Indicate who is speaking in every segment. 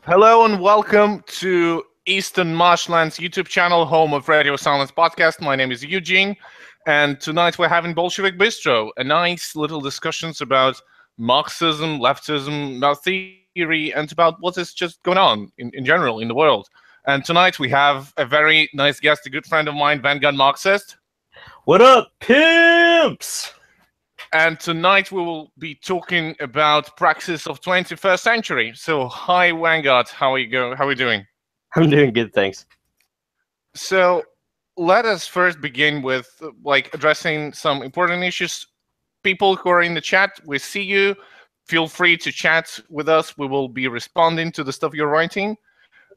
Speaker 1: Hello and welcome to Eastern Marshland's YouTube channel, home of Radio Silence Podcast. My name is Eugene, and tonight we're having Bolshevik Bistro, a nice little discussions about Marxism, leftism, about theory, and about what is just going on in general in the world. And tonight we have a very nice guest, a good friend of mine, Vanguard Marxist.
Speaker 2: What up, pimps?
Speaker 1: And tonight we will be talking about Praxis of 21st century. So, hi, Vanguard. How are you doing?
Speaker 2: I'm doing good, thanks.
Speaker 1: So, let us first begin with addressing some important issues. People who are in the chat, we see you. Feel free to chat with us. We will be responding to the stuff you're writing.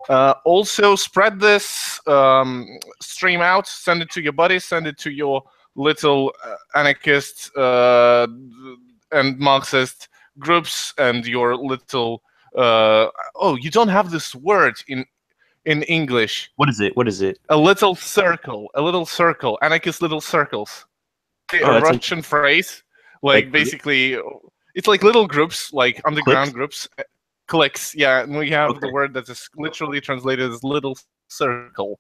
Speaker 1: Also, spread this stream out. Send it to your buddies. Send it to your little anarchist and Marxist groups and your little you don't have this word in English.
Speaker 2: What is it?
Speaker 1: A little circle, anarchist little circles. A Russian phrase, like basically it's like little groups, like underground groups, cliques. Yeah, and we have the word that is literally translated as little circle.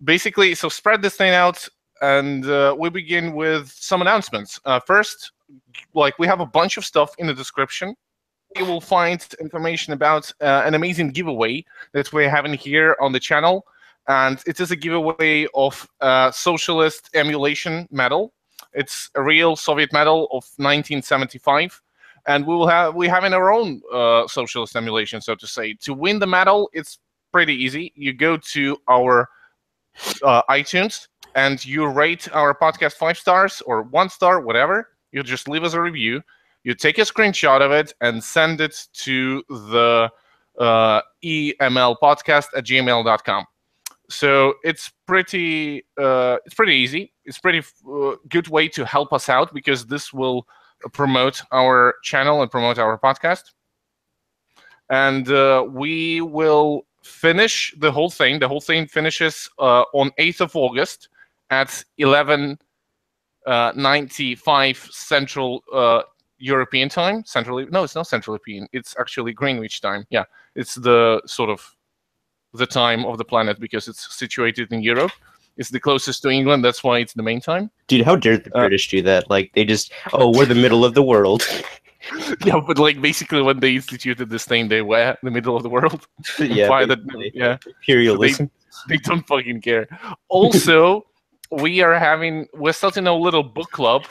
Speaker 1: Basically, so spread this thing out. And we begin with some announcements. First, we have a bunch of stuff in the description. You will find information about an amazing giveaway that we're having here on the channel. And it is a giveaway of Socialist Emulation medal. It's a real Soviet medal of 1975. And we're having our own Socialist Emulation, so to say. To win the medal, it's pretty easy. You go to our iTunes, and you rate our podcast 5 stars or 1 star, whatever. You just leave us a review. You take a screenshot of it and send it to the emlpodcast@gmail.com. So it's pretty easy. It's pretty good way to help us out, because this will promote our channel and promote our podcast. And we will finish the whole thing. The whole thing finishes on 8th of August. At 11:95 Central European time. No, it's not Central European. It's actually Greenwich time. Yeah, it's the sort of the time of the planet because it's situated in Europe. It's the closest to England. That's why it's the main time.
Speaker 2: Dude, how dare the British do that? Like, they just, we're the middle of the world.
Speaker 1: Yeah, but basically when they instituted this thing, they were the middle of the world.
Speaker 2: Yeah, imperialism.
Speaker 1: They don't fucking care. Also, we're starting a little book club,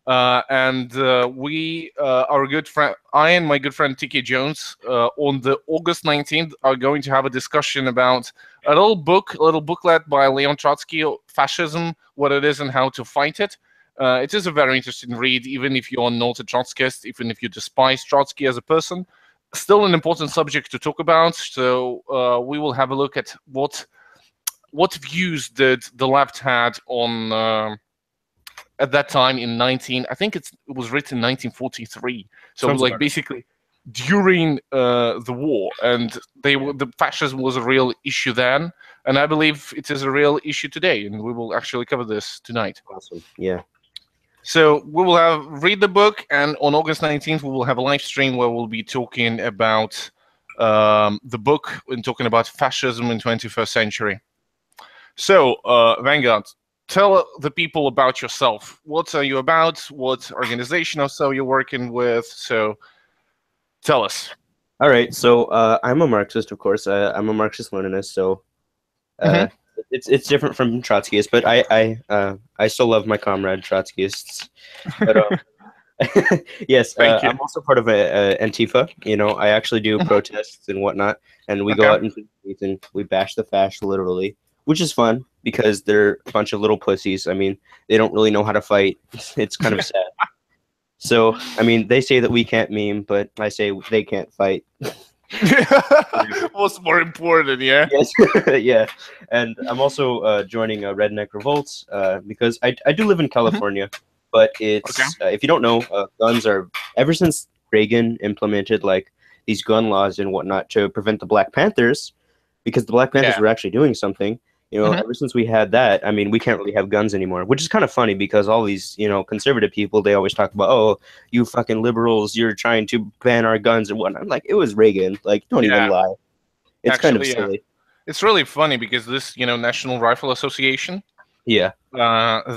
Speaker 1: and our good friend, I and my good friend TK Jones, on the August 19th are going to have a discussion about a little booklet by Leon Trotsky, Fascism, what it is and how to fight it. It is a very interesting read, even if you're not a Trotskyist, even if you despise Trotsky as a person. Still an important subject to talk about, so we will have a look at what views did the left had on at that time in I think it was written in 1943. So it was basically during the war, and the fascism was a real issue then, and I believe it is a real issue today, and we will actually cover this tonight.
Speaker 2: Awesome. Yeah.
Speaker 1: So we will read the book, and on August 19th we will have a live stream where we'll be talking about the book and talking about fascism in 21st century. So, Vanguard, tell the people about yourself. What are you about? What organization or so you're working with? So, tell us.
Speaker 2: All right. So, I'm a Marxist, of course. I'm a Marxist-Leninist. So, it's different from Trotskyists, but I still love my comrade Trotskyists. But, yes, I'm also part of a Antifa. You know, I actually do protests and whatnot, and we go out into the streets and we bash the fash, literally. Which is fun because they're a bunch of little pussies. I mean, they don't really know how to fight. It's kind of sad. So, I mean, they say that we can't meme, but I say they can't fight.
Speaker 1: What's more important, yeah?
Speaker 2: Yes, yeah. And I'm also joining Redneck Revolts because I do live in California, but it's if you don't know, guns are, ever since Reagan implemented these gun laws and whatnot to prevent the Black Panthers, because the Black Panthers were actually doing something. Ever since we had that, I mean, we can't really have guns anymore, which is kind of funny because all these, conservative people, they always talk about, oh, you fucking liberals, you're trying to ban our guns and whatnot. Like, it was Reagan. Like, don't even lie. It's actually, kind of silly.
Speaker 1: It's really funny because this, National Rifle Association,
Speaker 2: yeah,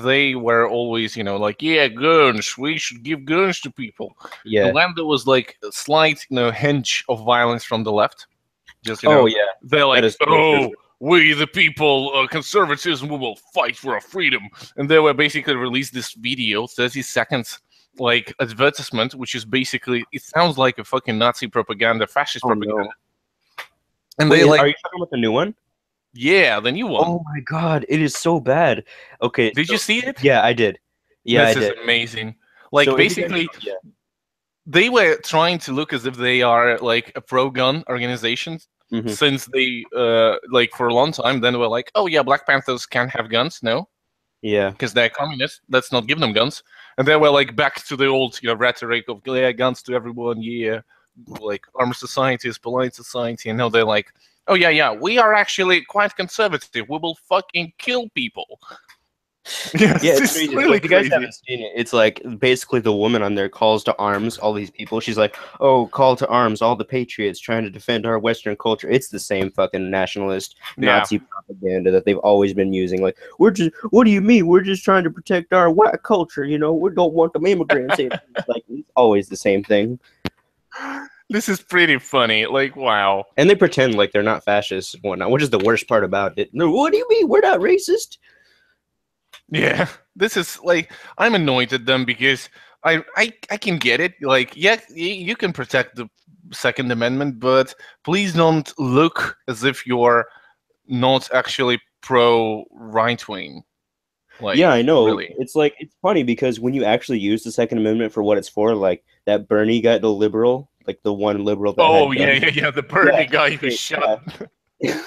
Speaker 1: they were always, like, yeah, guns, we should give guns to people.
Speaker 2: Yeah.
Speaker 1: And when there was like a slight, hinge of violence from the left, just,
Speaker 2: oh yeah,
Speaker 1: they're like, oh, we the people, conservatism, we will fight for our freedom. And they were basically released this video, 30 seconds, like advertisement, which is basically, it sounds like a fucking Nazi propaganda, fascist propaganda.
Speaker 2: No.
Speaker 1: And
Speaker 2: wait, are you talking about the new one?
Speaker 1: Yeah, the new one.
Speaker 2: Oh my god, it is so bad. Okay.
Speaker 1: Did you see it?
Speaker 2: Yeah, I did. Yeah,
Speaker 1: this is amazing. Like, so basically, they were trying to look as if they are like a pro-gun organization, since they, like, for a long time, then were like, oh yeah, Black Panthers can't have guns, no?
Speaker 2: Yeah.
Speaker 1: Because they're communists, let's not give them guns. And they were like back to the old, rhetoric of, yeah, guns to everyone, yeah, like armed society is polite society, and now they're like, oh yeah, we are actually quite conservative. We will fucking kill people.
Speaker 2: Yeah, it's really if you guys haven't seen it, it's like basically the woman on there calls to arms all these people. She's like, oh, call to arms, all the patriots trying to defend our Western culture. It's the same fucking nationalist Nazi propaganda that they've always been using. Like, what do you mean? We're just trying to protect our white culture, we don't want them immigrants. Like, it's always the same thing.
Speaker 1: This is pretty funny. Like, wow.
Speaker 2: And they pretend like they're not fascists and whatnot, which is the worst part about it. No, what do you mean? We're not racist?
Speaker 1: Yeah, this is like, I'm annoyed at them because I can get it. Like, yeah, you can protect the Second Amendment, but please don't look as if you're not actually pro right wing. Like,
Speaker 2: yeah, I know.
Speaker 1: Really.
Speaker 2: It's like, it's funny because when you actually use the Second Amendment for what it's for, like that Bernie guy, the liberal, like the one liberal. That
Speaker 1: yeah, the Bernie guy who shot. Yeah.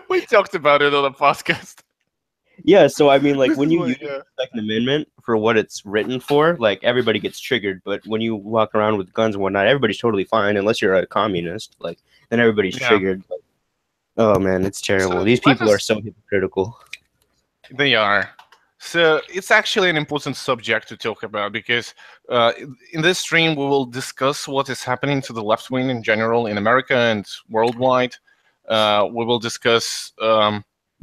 Speaker 1: We talked about it on the podcast.
Speaker 2: Yeah, so I mean, like, when you use the Second Amendment for what it's written for, like, everybody gets triggered. But when you walk around with guns and whatnot, everybody's totally fine, unless you're a communist. Like, then everybody's triggered. Like, oh man, it's terrible. So these people are so hypocritical.
Speaker 1: They are. So it's actually an important subject to talk about because in this stream we will discuss what is happening to the left wing in general in America and worldwide. We will discuss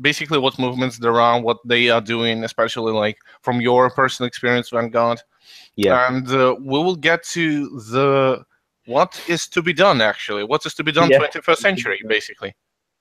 Speaker 1: basically what movements there are, what they are doing, especially like from your personal experience, Vanguard.
Speaker 2: Yeah.
Speaker 1: And we will get to the what is to be done, actually. What is to be done 21st century, basically.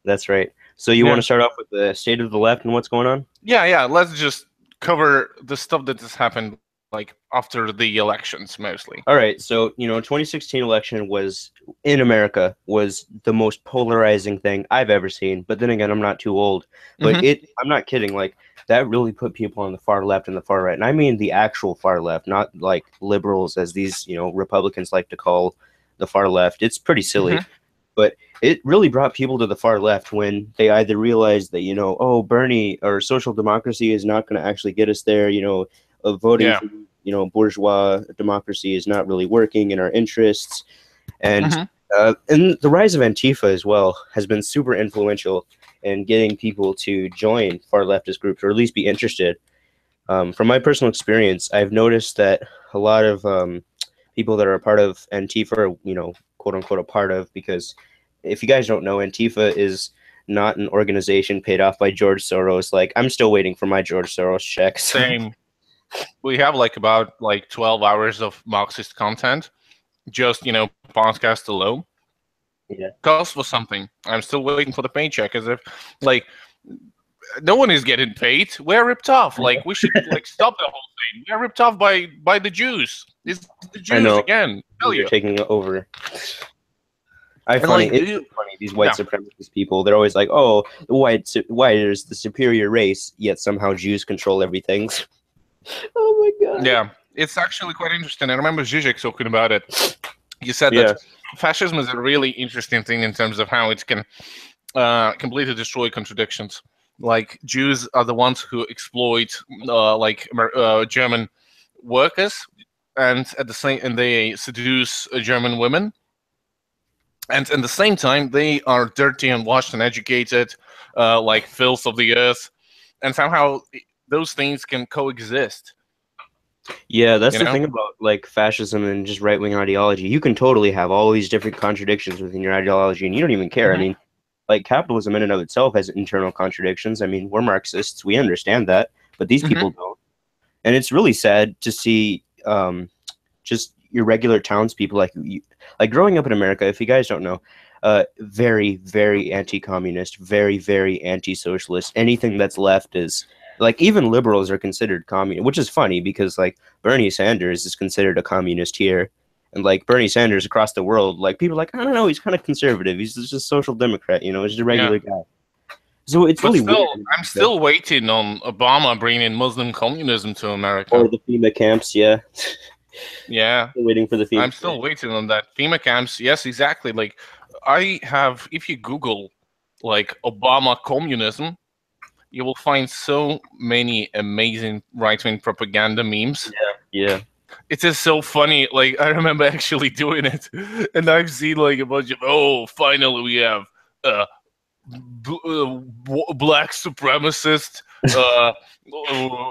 Speaker 2: That's right. So you want to start off with the state of the left and what's going on?
Speaker 1: Yeah. Let's just cover the stuff that has happened like after the elections mostly.
Speaker 2: All right. So, 2016 election was in America was the most polarizing thing I've ever seen. But then again, I'm not too old. But I'm not kidding. Like, that really put people on the far left and the far right. And I mean the actual far left, not like liberals as these, Republicans like to call the far left. It's pretty silly. But it really brought people to the far left when they either realized that, oh, Bernie or social democracy is not going to actually get us there, voting for, bourgeois democracy is not really working in our interests. And the rise of Antifa as well has been super influential in getting people to join far leftist groups or at least be interested. From my personal experience, I've noticed that a lot of people that are a part of Antifa are, quote unquote, a part of, because if you guys don't know, Antifa is not an organization paid off by George Soros. Like, I'm still waiting for my George Soros checks.
Speaker 1: Same. We have about 12 hours of Marxist content, just, podcast alone.
Speaker 2: Yeah.
Speaker 1: Cost for something. I'm still waiting for the paycheck as if, no one is getting paid. We're ripped off. Like, we should, stop the whole thing. We're ripped off by the Jews. It's the Jews again.
Speaker 2: They're taking over. It's funny, these white supremacist people, they're always like, oh, the white is the superior race, yet somehow Jews control everything. Oh my god.
Speaker 1: Yeah, it's actually quite interesting. I remember Zizek talking about it. He said that fascism is a really interesting thing in terms of how it can completely destroy contradictions. Like, Jews are the ones who exploit German workers, and at the same, and they seduce German women. And at the same time, they are dirty and washed and educated, like filth of the earth, and somehow those things can coexist.
Speaker 2: Yeah, that's the thing about like fascism and just right-wing ideology. You can totally have all these different contradictions within your ideology, and you don't even care. I mean, like capitalism in and of itself has internal contradictions. I mean, we're Marxists, we understand that, but these people don't. And it's really sad to see just your regular townspeople, like growing up in America. If you guys don't know, very, very anti-communist, very, very anti-socialist. Anything that's left is like, even liberals are considered communist, which is funny because like Bernie Sanders is considered a communist here, and like Bernie Sanders across the world, like people are like, I don't know, he's kind of conservative. He's just a social democrat, you know, he's just a regular guy. So it's really weird.
Speaker 1: I'm still waiting on Obama bringing Muslim communism to America.
Speaker 2: Or the FEMA camps, yeah.
Speaker 1: Yeah.
Speaker 2: Still waiting for the FEMA.
Speaker 1: I'm still waiting on that. FEMA camps, yes, exactly. Like, I have, if you Google, like, Obama communism, you will find so many amazing right-wing propaganda memes.
Speaker 2: Yeah.
Speaker 1: It is so funny. Like, I remember actually doing it, and I've seen, like, a bunch of, finally we have black supremacist,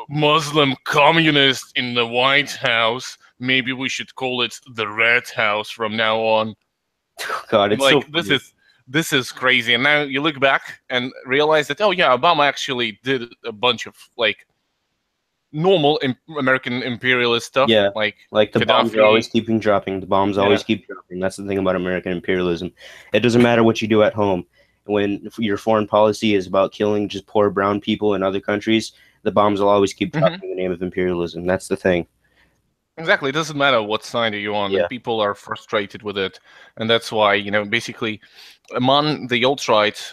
Speaker 1: Muslim communist in the White House. Maybe we should call it the Red House from now on.
Speaker 2: God, it's
Speaker 1: like
Speaker 2: so
Speaker 1: this is crazy. And now you look back and realize that, oh yeah, Obama actually did a bunch of like normal American imperialist stuff.
Speaker 2: Yeah, like the
Speaker 1: Gaddafi.
Speaker 2: bombs are always keeping dropping. The bombs always keep dropping. That's the thing about American imperialism. It doesn't matter what you do at home. When your foreign policy is about killing just poor brown people in other countries, the bombs will always keep dropping in the name of imperialism. That's the thing.
Speaker 1: Exactly. It doesn't matter what side are you on.
Speaker 2: Yeah.
Speaker 1: And people are frustrated with it. And that's why, basically, among the alt-right,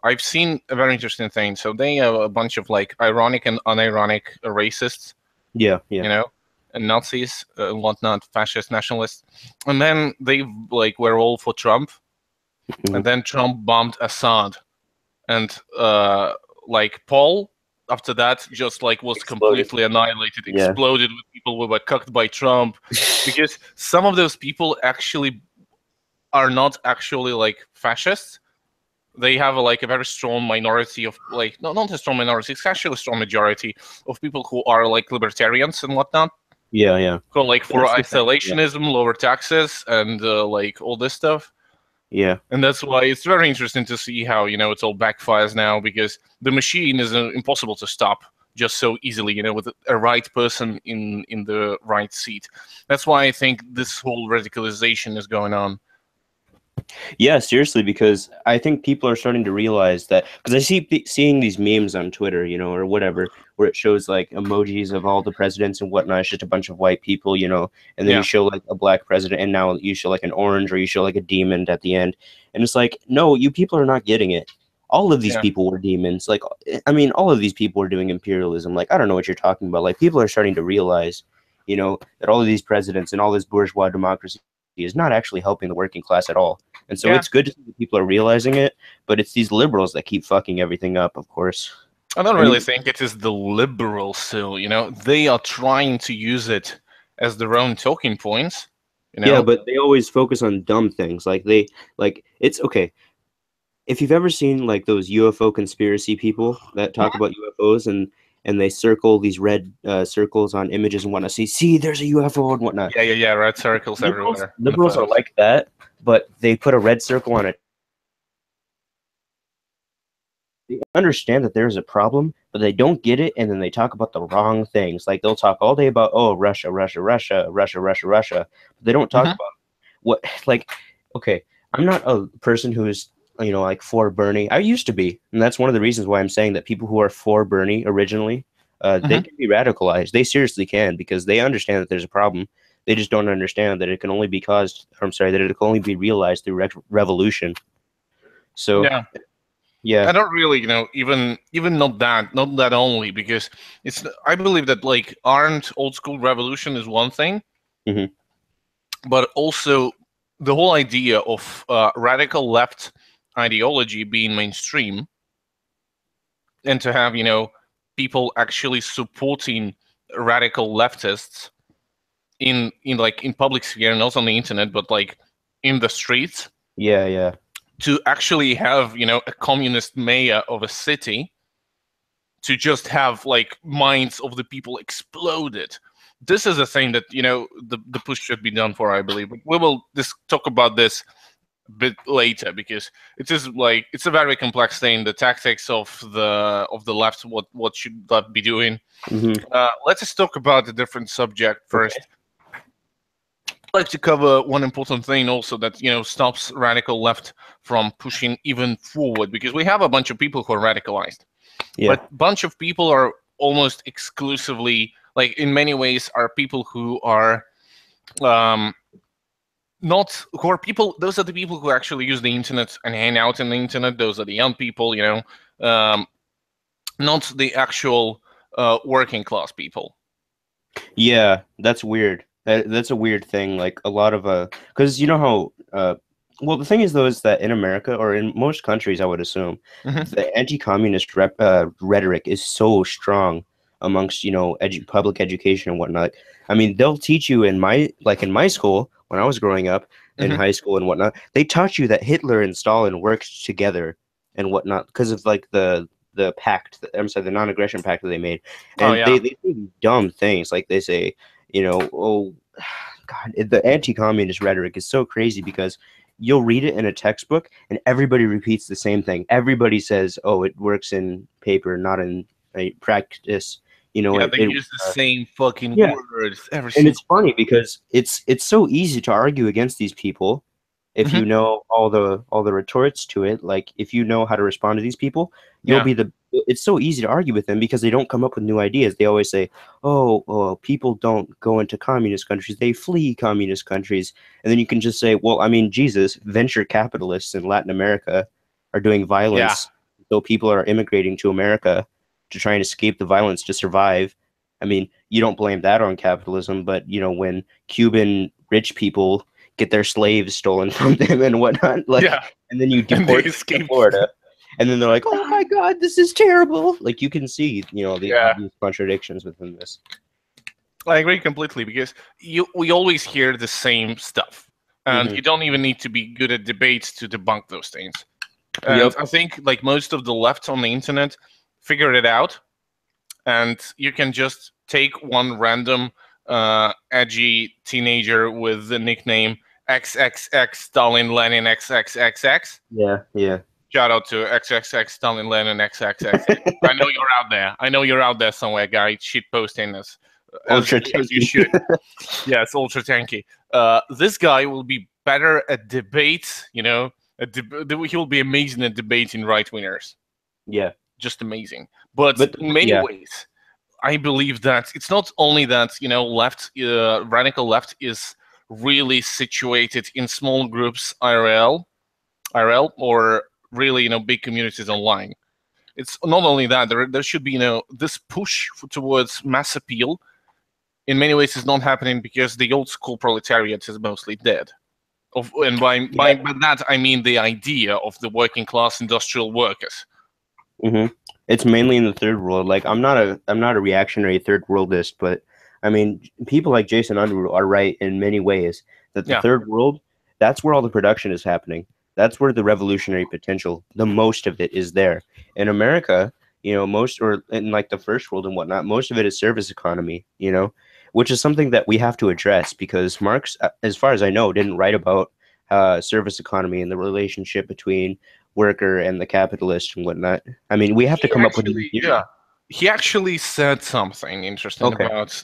Speaker 1: I've seen a very interesting thing. So they have a bunch of, like, ironic and unironic racists.
Speaker 2: Yeah.
Speaker 1: And Nazis and whatnot, fascist nationalists. And then they, like, were all for Trump. And then Trump bombed Assad. And, like, Paul, after that, just like was completely annihilated, exploded with people who were cucked by Trump, because some of those people actually are not actually like fascists. They have a very strong minority of not a strong minority, it's actually a strong majority of people who are like libertarians and whatnot.
Speaker 2: Yeah.
Speaker 1: So like for isolationism, lower taxes, and like all this stuff.
Speaker 2: Yeah.
Speaker 1: And that's why it's very interesting to see how, it's all backfires now, because the machine is impossible to stop just so easily, with a right person in the right seat. That's why I think this whole radicalization is going on.
Speaker 2: Yeah, seriously, because I think people are starting to realize that, because I see seeing these memes on Twitter, or whatever, where it shows like emojis of all the presidents and whatnot. It's just a bunch of white people, and then you show like a black president, and now you show like an orange, or you show like a demon at the end. And it's like, no, you people are not getting it. All of these people were demons. Like, I mean, all of these people were doing imperialism. Like, I don't know what you're talking about. Like, people are starting to realize, that all of these presidents and all this bourgeois democracy is not actually helping the working class at all. And so it's good to see that people are realizing it, but it's these liberals that keep fucking everything up, of course.
Speaker 1: I don't really think it is the liberals still, They are trying to use it as their own talking points,
Speaker 2: Yeah, but they always focus on dumb things. It's okay. If you've ever seen like those UFO conspiracy people that talk about UFOs and they circle these red circles on images and whatnot. See, there's a UFO and whatnot.
Speaker 1: Yeah, red circles everywhere.
Speaker 2: Liberals are like that, but they put a red circle on it. They understand that there's a problem, but they don't get it, and then they talk about the wrong things. Like, they'll talk all day about, Russia, but they don't talk about what, like, okay, I'm not a person who is, like, for Bernie. I used to be, and that's one of the reasons why I'm saying that people who are for Bernie originally, they can be radicalized. They seriously can, because they understand that there's a problem. They just don't understand that it can only be that it can only be realized through revolution. So, yeah.
Speaker 1: I don't really, even not that only, because I believe that like armed old school revolution is one thing, but also the whole idea of radical left ideology being mainstream, and to have people actually supporting radical leftists in public sphere, not on the internet, but like in the streets.
Speaker 2: Yeah, yeah.
Speaker 1: To actually have, a communist mayor of a city, to just have like minds of the people exploded. This is a thing that, the push should be done for, I believe. But we will talk about this a bit later, because it's a very complex thing. The tactics of the left, what should that be doing? Let's just talk about a different subject first. Okay. I'd like to cover one important thing also that, stops radical left from pushing even forward, because we have a bunch of people who are radicalized. Yeah. But a bunch of people are almost exclusively, like in many ways, are people who are those are the people who actually use the internet and hang out in the internet. Those are the young people, not the actual working class people.
Speaker 2: Yeah, that's weird. That's a weird thing. Like a lot of because you know how well, the thing is though is that in America or in most countries, I would assume the anti-communist rhetoric is so strong amongst public education and whatnot. I mean, they'll teach you in my school when I was growing up in high school and whatnot. They taught you that Hitler and Stalin worked together and whatnot because of like the pact. I'm sorry, the non-aggression pact that they made, and they say dumb things like they say, oh God, the anti-communist rhetoric is so crazy because you'll read it in a textbook and everybody repeats the same thing. Everybody says, oh, it works in paper, not in practice.
Speaker 1: They use the same fucking words.
Speaker 2: And it's funny because it's so easy to argue against these people if you know all the retorts to it. Like if you know how to respond to these people, you'll be it's so easy to argue with them because they don't come up with new ideas. They always say, oh, people don't go into communist countries, they flee communist countries. And then you can just say, well, I mean, Jesus, venture capitalists in Latin America are doing violence. So people are immigrating to America to try and escape the violence to survive. I mean, you don't blame that on capitalism, but when Cuban rich people get their slaves stolen from them and whatnot, and then you deport them to Florida, and then they're like, oh my God, this is terrible. Like you can see, the obvious contradictions within this.
Speaker 1: I agree completely because we always hear the same stuff, and you don't even need to be good at debates to debunk those things. And I think like most of the left on the internet figured it out, and you can just take one random edgy teenager with the nickname XXX Stalin Lenin XXXX.
Speaker 2: Yeah.
Speaker 1: Shout out to XXX Stalin Lenin XXX. I know you're out there. I know you're out there somewhere, guy, shit posting us as you should. Yeah, it's ultra tanky. This guy will be better at debates. He will be amazing at debating right wingers.
Speaker 2: Yeah.
Speaker 1: Just amazing. But in many ways, I believe that it's not only that left, radical left is really situated in small groups IRL, or really big communities online. It's not only that there should be this push towards mass appeal. In many ways, is not happening because the old school proletariat is mostly dead. And by that I mean the idea of the working class industrial workers.
Speaker 2: It's mainly in the third world. Like I'm not a reactionary third worldist, but I mean people like Jason Underwood are right in many ways that the third world, that's where all the production is happening. That's where the revolutionary potential, the most of it is there. In America, most, or in like the first world and whatnot, most of it is service economy, which is something that we have to address because Marx, as far as I know, didn't write about service economy and the relationship between worker and the capitalist and whatnot. I mean, we have to come up with
Speaker 1: he actually said something interesting about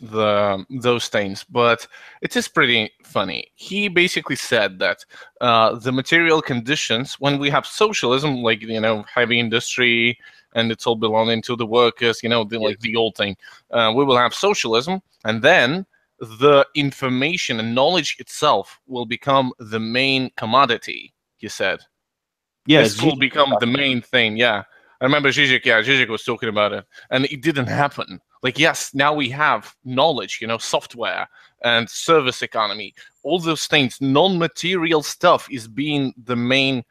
Speaker 1: those things, but it is pretty funny. He basically said that the material conditions, when we have socialism, like heavy industry, and it's all belonging to the workers, like the old thing, we will have socialism, and then the information and knowledge itself will become the main commodity. He said. This will become the main thing. I remember Zizek was talking about it, and it didn't happen. Like, yes, now we have knowledge, software and service economy, all those things. Non-material stuff is being the main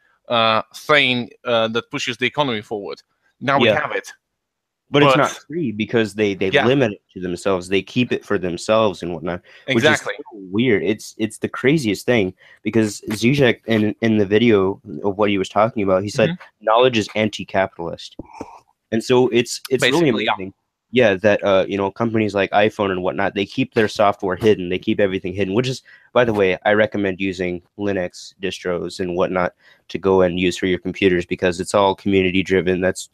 Speaker 1: thing that pushes the economy forward. Now we have it.
Speaker 2: But it's not free because they limit it to themselves. They keep it for themselves and whatnot, which is so weird. It's the craziest thing because Zizek in the video of what he was talking about, he said knowledge is anti-capitalist, and so it's really amazing. Yeah, that companies like iPhone and whatnot, they keep their software hidden. They keep everything hidden, which is, by the way, I recommend using Linux distros and whatnot to go and use for your computers because it's all community driven. That's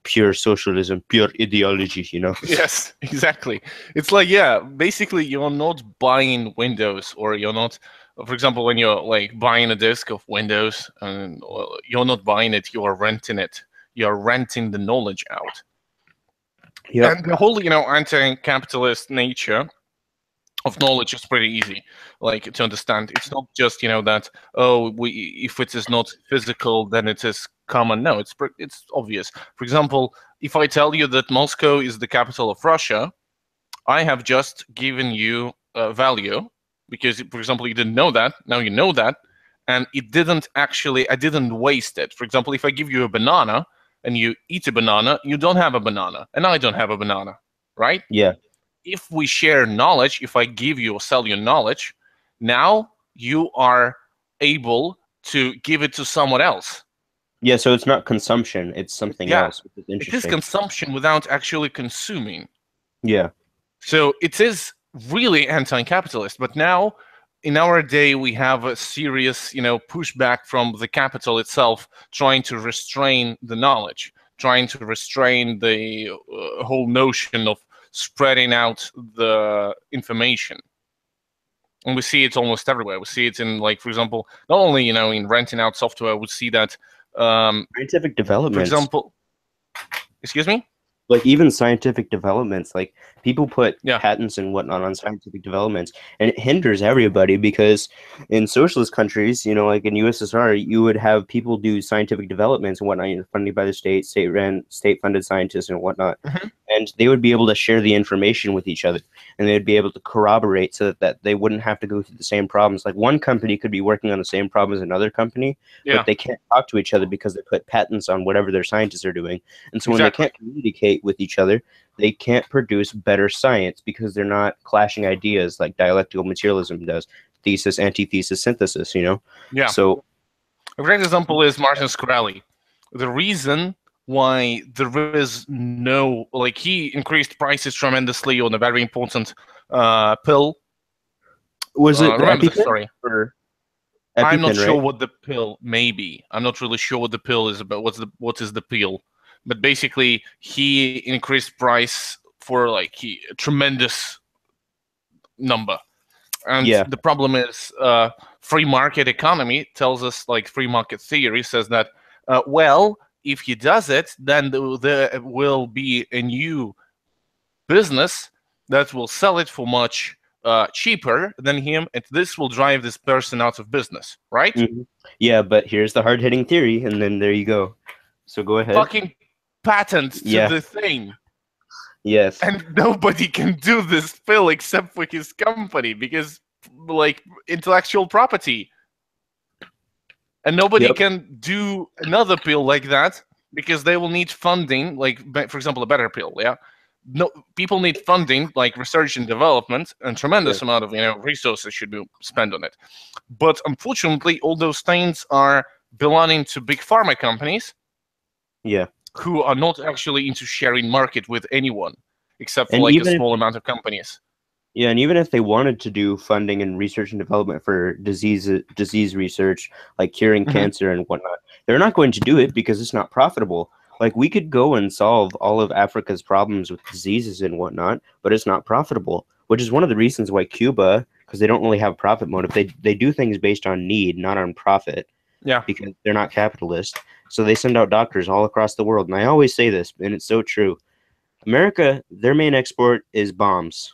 Speaker 2: pure socialism, pure ideology,
Speaker 1: Yes, exactly. It's like, basically you're not buying Windows, or you're not, for example, when you're like buying a disk of Windows, and you're not buying it, you're renting it. You're renting the knowledge out. Yeah. And the whole, anti-capitalist nature of knowledge is pretty easy, like, to understand. It's not just, that, if it is not physical, then it is common. No, it's obvious. For example, if I tell you that Moscow is the capital of Russia, I have just given you a value because, for example, you didn't know that. Now you know that, and I didn't waste it. For example, if I give you a banana and you eat a banana, you don't have a banana, and I don't have a banana, right?
Speaker 2: Yeah.
Speaker 1: If we share knowledge, if I give you or sell you knowledge, now you are able to give it to someone else.
Speaker 2: Yeah, so it's not consumption, it's something else. Which is interesting.
Speaker 1: It is consumption without actually consuming.
Speaker 2: Yeah.
Speaker 1: So it is really anti-capitalist. But now, in our day, we have a serious, pushback from the capital itself, trying to restrain the knowledge, trying to restrain the whole notion of spreading out the information. And we see it almost everywhere. We see it in, like, for example, not only, in renting out software, we see that
Speaker 2: scientific developments.
Speaker 1: For example, excuse me?
Speaker 2: Like, even scientific developments, like, people put patents and whatnot on scientific developments, and it hinders everybody because in socialist countries, like in USSR, you would have people do scientific developments and whatnot, funded by the state-funded scientists and whatnot, and they would be able to share the information with each other, and they'd be able to corroborate so that they wouldn't have to go through the same problems. Like, one company could be working on the same problem as another company, but they can't talk to each other because they put patents on whatever their scientists are doing, and so when they can't communicate with each other, they can't produce better science because they're not clashing ideas like dialectical materialism does. Thesis, antithesis, synthesis,
Speaker 1: Yeah.
Speaker 2: So
Speaker 1: a great example is Martin Shkreli. The reason why there is no, like, he increased prices tremendously on a very important pill.
Speaker 2: Was it
Speaker 1: remember the story?
Speaker 2: Or
Speaker 1: I'm not sure what the pill may be. I'm not really sure what the pill is about. What is the pill? But basically, he increased price for, like, a tremendous number. And the problem is, free market economy tells us, like, free market theory says that, if he does it, then there will be a new business that will sell it for much cheaper than him, and this will drive this person out of business, right?
Speaker 2: Yeah, but here's the hard-hitting theory, and then there you go. So go ahead.
Speaker 1: Fucking patent to the thing.
Speaker 2: Yes.
Speaker 1: And nobody can do this pill except for his company because, like, intellectual property. And nobody can do another pill like that because they will need funding, like, for example, a better pill, No, people need funding, like research and development, and tremendous amount of resources should be spent on it. But unfortunately, all those things are belonging to big pharma companies.
Speaker 2: Yeah.
Speaker 1: Who are not actually into sharing market with anyone, except for, like, a small amount of companies.
Speaker 2: Yeah, and even if they wanted to do funding and research and development for disease research, like curing cancer and whatnot, they're not going to do it because it's not profitable. Like, we could go and solve all of Africa's problems with diseases and whatnot, but it's not profitable, which is one of the reasons why Cuba, because they don't really have a profit motive, they do things based on need, not on profit.
Speaker 1: Yeah.
Speaker 2: Because they're not capitalist. So they send out doctors all across the world. And I always say this, and it's so true. America, their main export is bombs.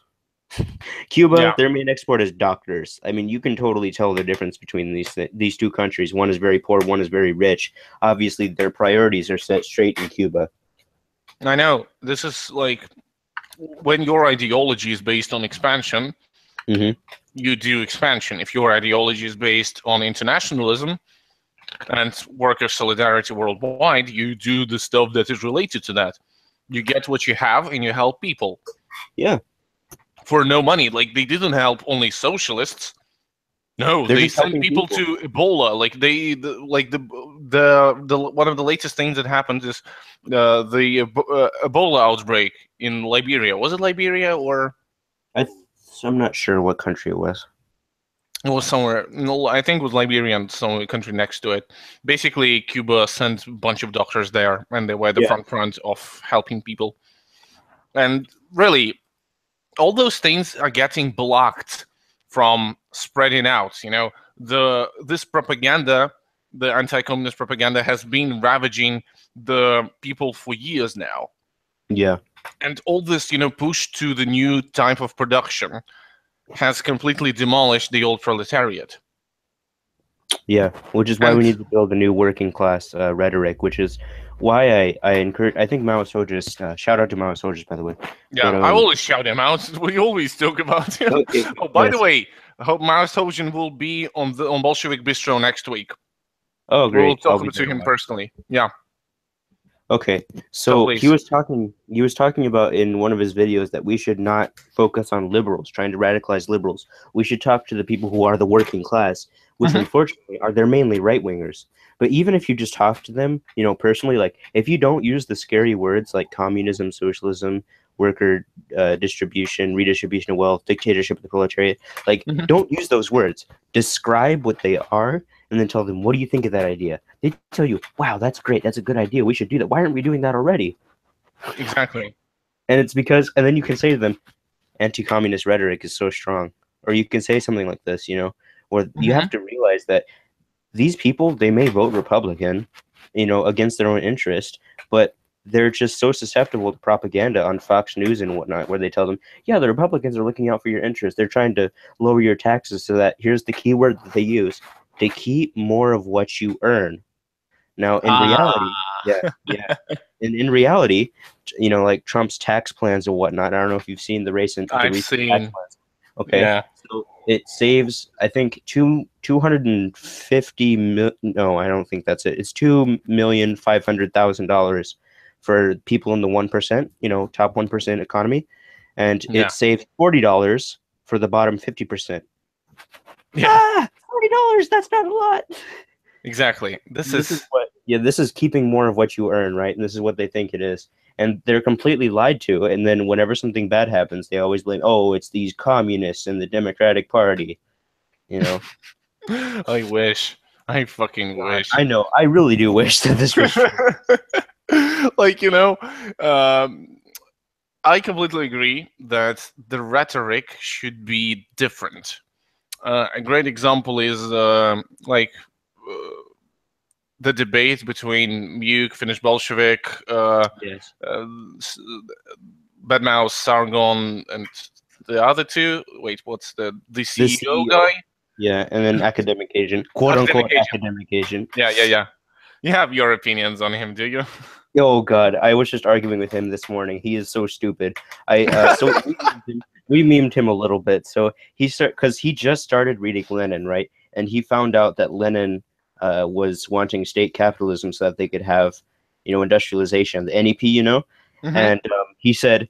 Speaker 2: Cuba, their main export is doctors. I mean, you can totally tell the difference between these two countries. One is very poor, one is very rich. Obviously, their priorities are set straight in Cuba.
Speaker 1: I know. This is like when your ideology is based on expansion, you do expansion. If your ideology is based on internationalism and worker solidarity worldwide, you do the stuff that is related to that. You get what you have, and you help people.
Speaker 2: Yeah.
Speaker 1: For no money. Like, they didn't help only socialists. No, they sent people to Ebola. Like the one of the latest things that happened is the Ebola outbreak in Liberia. Was it Liberia or?
Speaker 2: I'm not sure what country it was.
Speaker 1: It was somewhere. No, I think it was Liberia and some country next to it. Basically, Cuba sent a bunch of doctors there, and they were the front of helping people. And really, all those things are getting blocked from spreading out. This propaganda, the anti-communist propaganda, has been ravaging the people for years now.
Speaker 2: Yeah.
Speaker 1: And all this, push to the new type of production has completely demolished the old proletariat.
Speaker 2: Yeah, which is why we need to build a new working class rhetoric, which is why I encourage. I think Mao Soldiers. Shout out to Mao Soldiers, by the way.
Speaker 1: Yeah, I always shout him out. We always talk about him. Okay, by the way, I hope Mao Soldiers will be on Bolshevik Bistro next week.
Speaker 2: Oh, great!
Speaker 1: We'll talk to him personally. Yeah.
Speaker 2: Okay, so he was talking about in one of his videos that we should not focus on liberals, trying to radicalize liberals. We should talk to the people who are the working class, which unfortunately they're mainly right-wingers. But even if you just talk to them, personally, like if you don't use the scary words like communism, socialism, worker distribution, redistribution of wealth, dictatorship of the proletariat, like don't use those words. Describe what they are, and then tell them, what do you think of that idea? They tell you, wow, that's great. That's a good idea. We should do that. Why aren't we doing that already?
Speaker 1: Exactly.
Speaker 2: And it's because, and then you can say to them, anti-communist rhetoric is so strong. Or you can say something like this, where you have to realize that these people, they may vote Republican, against their own interest, but they're just so susceptible to propaganda on Fox News and whatnot, where they tell them, yeah, the Republicans are looking out for your interest. They're trying to lower your taxes so that, here's the key word that they use, they keep more of what you earn. Now, in reality, in reality, like Trump's tax plans and whatnot, I don't know if you've seen the recent tax plans. Okay. Yeah. So it saves, I think, 250 million. No, I don't think that's it. It's $2,500,000 for people in the 1%, top 1% economy, and it saves $40 for the bottom 50%. Yeah. $40. That's not a lot.
Speaker 1: Exactly. This is
Speaker 2: what. Yeah, this is keeping more of what you earn, right? And this is what they think it is. And they're completely lied to. And then whenever something bad happens, they always blame, oh, it's these communists and the Democratic Party.
Speaker 1: I wish. I fucking wish.
Speaker 2: I know. I really do wish that this was true.
Speaker 1: I completely agree that the rhetoric should be different. A great example is the debate between Muk, Finnish Bolshevik, Badmouse, Sargon, and the other two. Wait, what's the CEO guy?
Speaker 2: Yeah, and then academic agent, quote unquote academic agent.
Speaker 1: Yeah. You have your opinions on him, do you?
Speaker 2: Oh God, I was just arguing with him this morning. He is so stupid. We memed him a little bit. So because he just started reading Lenin, right? And he found out that Lenin was wanting state capitalism so that they could have, industrialization, the NEP, and he said,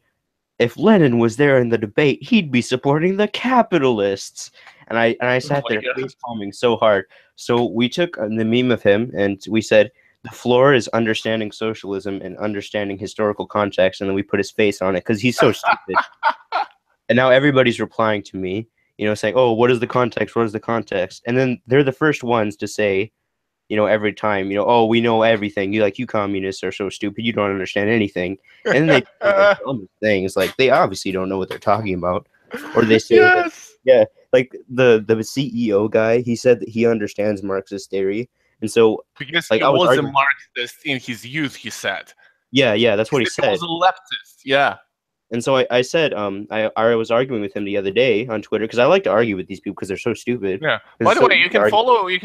Speaker 2: if Lenin was there in the debate, he'd be supporting the capitalists. And I sat there face palming so hard. So we took the meme of him and we said, the floor is understanding socialism and understanding historical context, and then we put his face on it because he's so stupid. And now everybody's replying to me, saying, oh, what is the context? What is the context? And then they're the first ones to say, every time, oh, we know everything. You communists are so stupid. You don't understand anything. And then they do things like they obviously don't know what they're talking about. Or they say, like the CEO guy, he said that he understands Marxist theory. And so,
Speaker 1: because he was a Marxist in his youth, he said.
Speaker 2: Yeah, that's what he said.
Speaker 1: He was a leftist, yeah.
Speaker 2: And so I said, I was arguing with him the other day on Twitter because I like to argue with these people because they're so stupid.
Speaker 1: Yeah. By the way, you can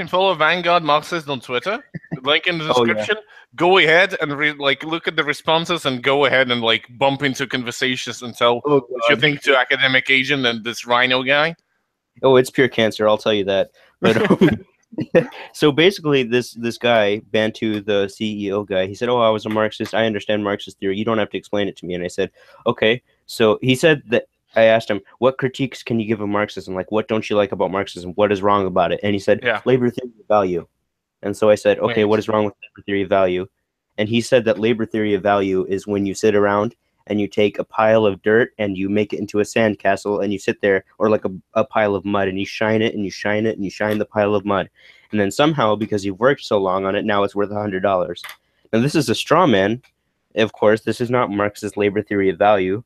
Speaker 1: follow Vanguard Marxist on Twitter. Link in the description. Oh, yeah. Go ahead and look at the responses and go ahead and bump into conversations and tell what you think to academic agent and this Rhino guy.
Speaker 2: Oh, it's pure cancer. I'll tell you that. But So basically, this guy, Bantu, the CEO guy, he said, "Oh, I was a Marxist. I understand Marxist theory. You don't have to explain it to me." And I said, "Okay." So he said that I asked him, "What critiques can you give of Marxism? Like, what don't you like about Marxism? What is wrong about it?" And he said,
Speaker 1: Yeah.
Speaker 2: "Labor theory of value." And so I said, "Okay,
Speaker 1: Wait.
Speaker 2: what is wrong with labor theory of value?" And he said that labor theory of value is when you sit around and you take a pile of dirt and you make it into a sandcastle and you sit there, or like a pile of mud, and you shine it and you shine it and you shine the pile of mud. And then somehow, because you've worked so long on it, now it's worth $100. Now, this is a straw man. Of course, this is not Marxist labor theory of value.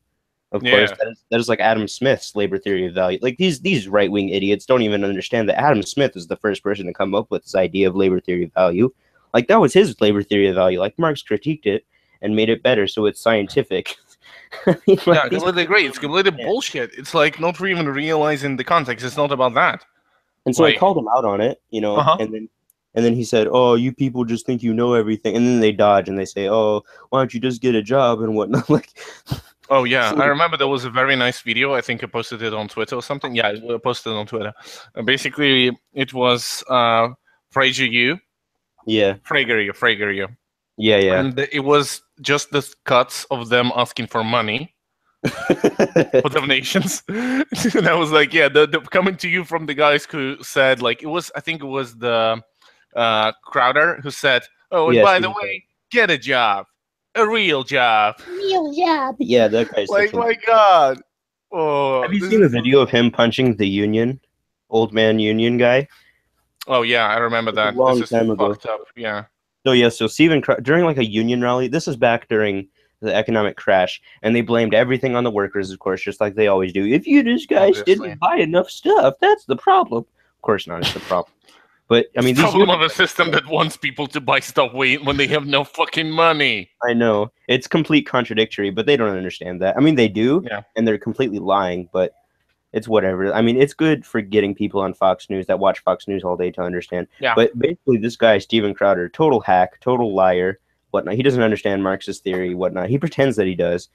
Speaker 2: Of course, that is like Adam Smith's labor theory of value. Like these right-wing idiots don't even understand that Adam Smith is the first person to come up with this idea of labor theory of value. Like that was his labor theory of value. Like Marx critiqued it and made it better, so it's scientific.
Speaker 1: I mean, like, yeah, completely agree. It's completely bullshit. It's like not even realizing the context. It's not about that.
Speaker 2: And so I called him out on it, and then he said, "Oh, you people just think you know everything," and then they dodge and they say, "Oh, why don't you just get a job and whatnot?" Like.
Speaker 1: Oh, yeah. So, I remember there was a very nice video. I think I posted it on Twitter or something. Yeah, I posted it on Twitter. Basically, it was Prager.
Speaker 2: Yeah.
Speaker 1: Prager.
Speaker 2: Yeah.
Speaker 1: And it was just the cuts of them asking for money for donations. And I was like, yeah, the coming to you from the guys who said, like, I think it was the Crowder who said, "Oh, and by the way, get a job. A real job."
Speaker 2: Yeah, that guy's
Speaker 1: like, my God. Oh,
Speaker 2: have you seen the video of him punching the union, old man union guy?
Speaker 1: Oh yeah, I remember that.
Speaker 2: A long time ago.
Speaker 1: Fucked up. Yeah.
Speaker 2: So during like a union rally, this is back during the economic crash, and they blamed everything on the workers, of course, just like they always do. If you guys didn't buy enough stuff, that's the problem. Of course not, it's the problem. But I mean,
Speaker 1: the problem of a system that wants people to buy stuff when they have no fucking money.
Speaker 2: I know it's complete contradictory, but they don't understand that. I mean, they do, and they're completely lying. But it's whatever. I mean, it's good for getting people on Fox News that watch Fox News all day to understand.
Speaker 1: Yeah.
Speaker 2: But basically, this guy Steven Crowder, total hack, total liar, whatnot. He doesn't understand Marxist theory, whatnot. He pretends that he does.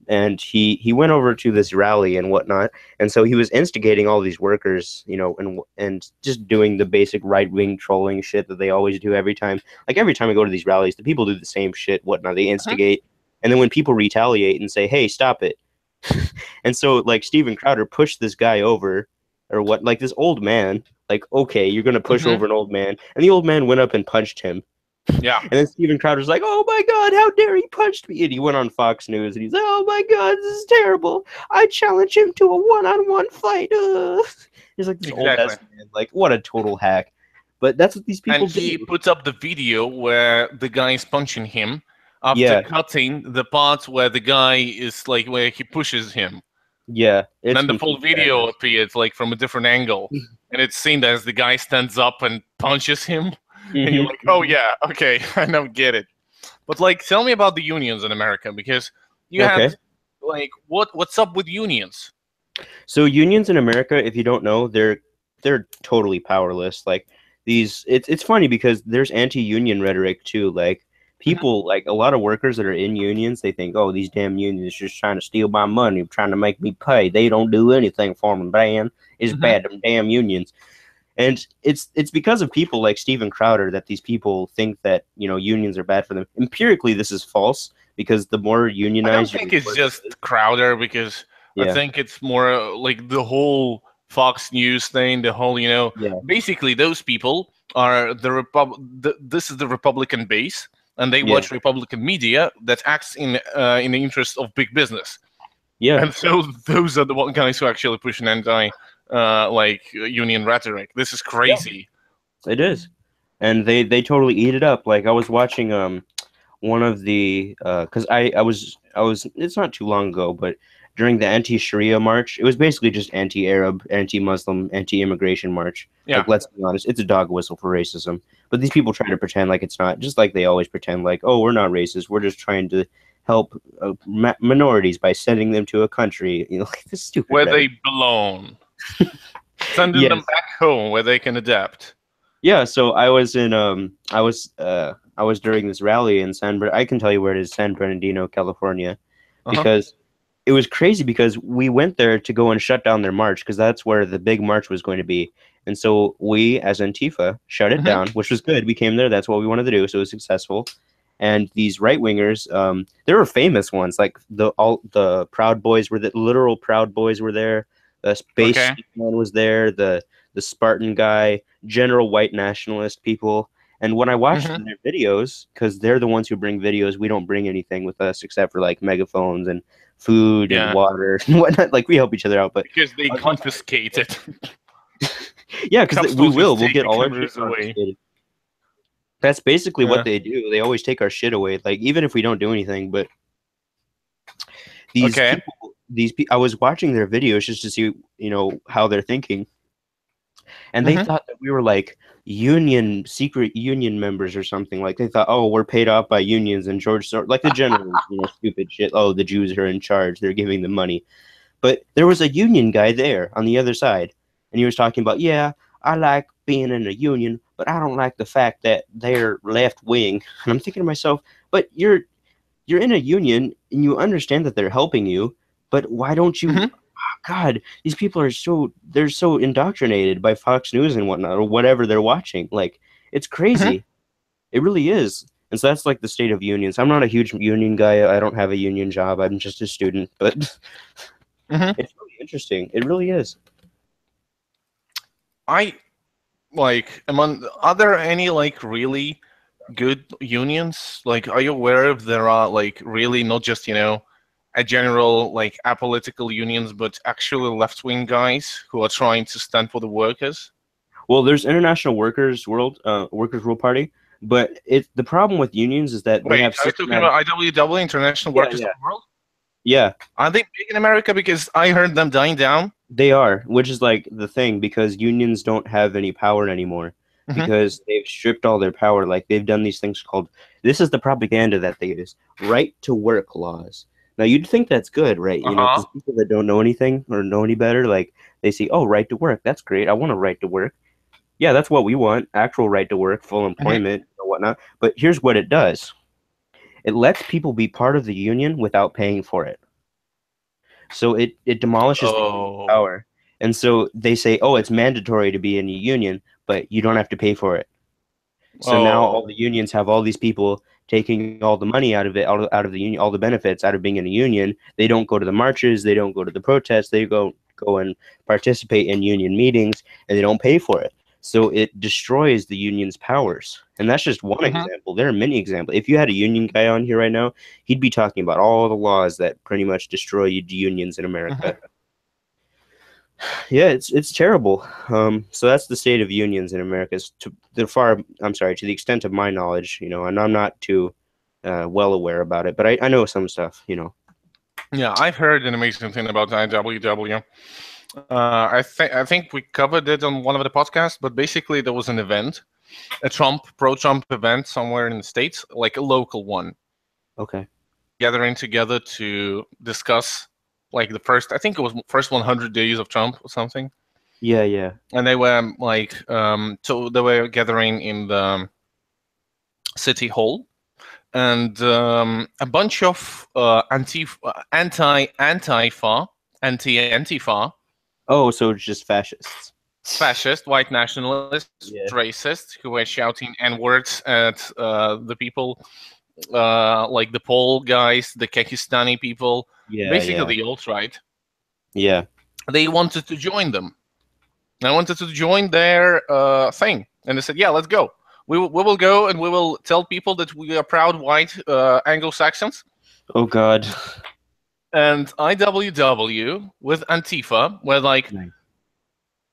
Speaker 2: And he went over to this rally and whatnot, and so he was instigating all these workers, and just doing the basic right-wing trolling shit that they always do every time. Like every time I go to these rallies, the people do the same shit, whatnot. They instigate, and then when people retaliate and say, "Hey, stop it," and so like Steven Crowder pushed this guy over, or what? Like this old man. Like, okay, you're gonna push over an old man, and the old man went up and punched him.
Speaker 1: Yeah.
Speaker 2: And then Steven Crowder's like, "Oh my God, how dare he punched me!" And he went on Fox News and he's like, "Oh my God, this is terrible. I challenge him to a one-on-one fight." He's like this old ass man. Like, what a total hack. But that's what these people do. And
Speaker 1: he puts up the video where the guy is punching him after cutting the parts where the guy is like where he pushes him.
Speaker 2: Yeah.
Speaker 1: And then the full video appears like from a different angle. And it's seen as the guy stands up and punches him. And you're like, oh yeah, okay, I now get it. But like, tell me about the unions in America, because you had like, what's up with unions?
Speaker 2: So unions in America, if you don't know, they're totally powerless. Like it's funny because there's anti-union rhetoric too. Like people, like a lot of workers that are in unions, they think, "Oh, these damn unions just trying to steal my money, trying to make me pay. They don't do anything for me, man. It's bad, them damn unions." And it's because of people like Steven Crowder that these people think that, unions are bad for them. Empirically, this is false, because the more unionized...
Speaker 1: I don't think it's just Crowder, because I think it's more like the whole Fox News thing, the whole, basically those people are this is the Republican base, and they watch Republican media that acts in the interest of big business. Yeah. And so those are the guys who actually push an union rhetoric. This is crazy.
Speaker 2: It is. And they totally eat it up. Like I was watching one of the because I was it's not too long ago, but during the anti-Sharia march, it was basically just anti-Arab, anti-Muslim, anti-immigration march.
Speaker 1: Yeah.
Speaker 2: Like, let's be honest, it's a dog whistle for racism. But these people try to pretend like it's not, just like they always pretend like, "Oh, we're not racist. We're just trying to help minorities by sending them to a country," like this stupid
Speaker 1: where they belong. Sending them back home where they can adapt.
Speaker 2: Yeah, so I was in I was during this rally in I can tell you where it is, San Bernardino, California, because it was crazy because we went there to go and shut down their march because that's where the big march was going to be. And so we, as Antifa, shut it down, which was good. We came there. That's what we wanted to do. So it was successful. And these right wingers, there were famous ones like the Proud Boys were the literal Proud Boys were there. The Space Man was there. The Spartan guy, general white nationalist people. And when I watched their videos, because they're the ones who bring videos, we don't bring anything with us except for like megaphones and food and water and whatnot. Like we help each other out, but
Speaker 1: because they confiscate it.
Speaker 2: Yeah, because we'll get all our shit away. That's basically what they do. They always take our shit away. Like even if we don't do anything, but these people, I was watching their videos just to see, how they're thinking. And they thought that we were like secret union members or something. Like they thought, oh, we're paid off by unions and George Soros, like the general, stupid shit. Oh, the Jews are in charge. They're giving them money. But there was a union guy there on the other side. And he was talking about, yeah, I like being in a union, but I don't like the fact that they're left wing. And I'm thinking to myself, but you're in a union and you understand that they're helping you, but why don't you God, these people are they're so indoctrinated by Fox News and whatnot, or whatever they're watching. Like, it's crazy. It really is. And so that's like the state of unions. I'm not a huge union guy. I don't have a union job. I'm just a student, but it's really interesting. It really is.
Speaker 1: Are there any like really good unions? Like, are you aware if there are like really not just, a general like apolitical unions, but actually left-wing guys who are trying to stand for the workers?
Speaker 2: Well, there's International Workers Rule Party, but the problem with unions is that they have.
Speaker 1: Are you talking about IWW, International Workers World?
Speaker 2: Yeah.
Speaker 1: Are they big in America? Because I heard them dying down.
Speaker 2: They are, which is like the thing, because unions don't have any power anymore because they've stripped all their power. Like they've done these things called, this is the propaganda that they use, right to work laws. Now you'd think that's good, right? Because people that don't know anything or know any better, like they see, oh, right to work, that's great. I want a right to work. Yeah, that's what we want, actual right to work, full employment, or whatnot. But here's what it does. It lets people be part of the union without paying for it. So it demolishes the power. And so they say, oh, it's mandatory to be in a union, but you don't have to pay for it. So now all the unions have all these people taking all the money out of it, out of the union, all the benefits out of being in a union. They don't go to the marches. They don't go to the protests. They go and participate in union meetings, and they don't pay for it. So it destroys the union's powers. And that's just one example. There are many examples. If you had a union guy on here right now, he'd be talking about all the laws that pretty much destroy unions in America. Yeah, it's terrible. So that's the state of unions in America. To the extent of my knowledge, and I'm not too well aware about it, but I know some stuff,
Speaker 1: Yeah, I've heard an amazing thing about IWW. I think we covered it on one of the podcasts, but basically there was an event, a pro-Trump event somewhere in the States, like a local one.
Speaker 2: Okay.
Speaker 1: Gathering together to discuss like the first 100 days of Trump or something.
Speaker 2: Yeah.
Speaker 1: And they were like, so they were gathering in the city hall, and a bunch of anti-Antifa.
Speaker 2: Oh, so it's just fascists.
Speaker 1: Fascist, white nationalists, racists, who were shouting N-words at the people, like the Pole guys, the Kekistani people, basically the alt-right.
Speaker 2: Yeah.
Speaker 1: They wanted to join them. They wanted to join their thing. And they said, yeah, let's go. We will go and we will tell people that we are proud white Anglo-Saxons.
Speaker 2: Oh, God.
Speaker 1: And IWW with Antifa were like,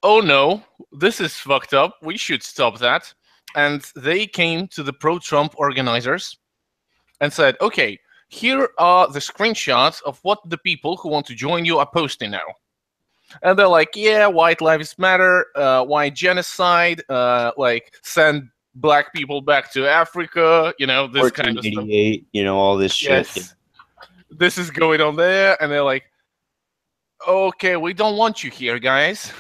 Speaker 1: oh no, this is fucked up. We should stop that. And they came to the pro-Trump organizers and said, okay, here are the screenshots of what the people who want to join you are posting now. And they're like, yeah, white lives matter, white genocide, like send black people back to Africa, this kind of stuff.
Speaker 2: All this shit.
Speaker 1: Yes. This is going on there. And they're like, okay, we don't want you here, guys.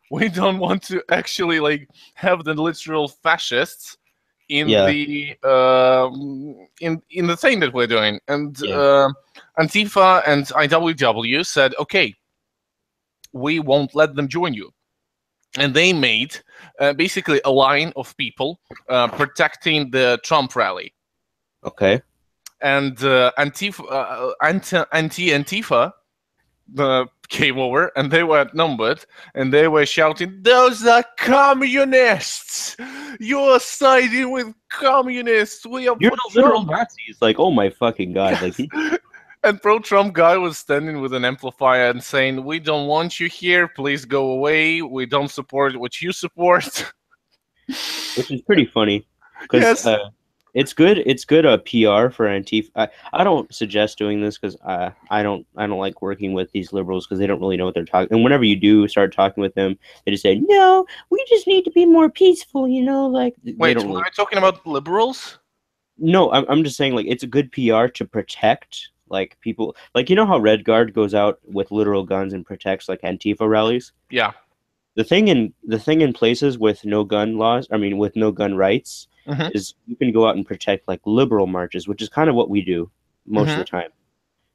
Speaker 1: We don't want to actually like have the literal fascists in
Speaker 2: Yeah.
Speaker 1: the in the thing that we're doing, and Antifa and IWW said, okay, we won't let them join you, and they made basically a line of people protecting the Trump rally.
Speaker 2: Okay.
Speaker 1: And anti-Antifa came over, and they were outnumbered, and they were shouting, "Those are communists! You're siding with communists! We are
Speaker 2: You're literal
Speaker 1: pro-Trump!"
Speaker 2: Nazis. Like, oh my fucking god! Like,
Speaker 1: And pro-Trump guy was standing with an amplifier and saying, "We don't want you here. Please go away. We don't support what you support."
Speaker 2: which is pretty funny because
Speaker 1: Yes.
Speaker 2: it's good. It's good PR for Antifa. I don't suggest doing this because I don't like working with these liberals because they don't really know what they're talking. And whenever you do start talking with them, they just say, "No, we just need to be more peaceful." You know, like
Speaker 1: Wait,
Speaker 2: don't
Speaker 1: were I talking about liberals?
Speaker 2: No, I'm just saying like it's a good PR to protect like people. Like you know how Red Guard goes out with literal guns and protects like Antifa rallies.
Speaker 1: Yeah.
Speaker 2: The thing in places with no gun laws, I mean with no gun rights, is you can go out and protect like liberal marches, which is kind of what we do most of the time.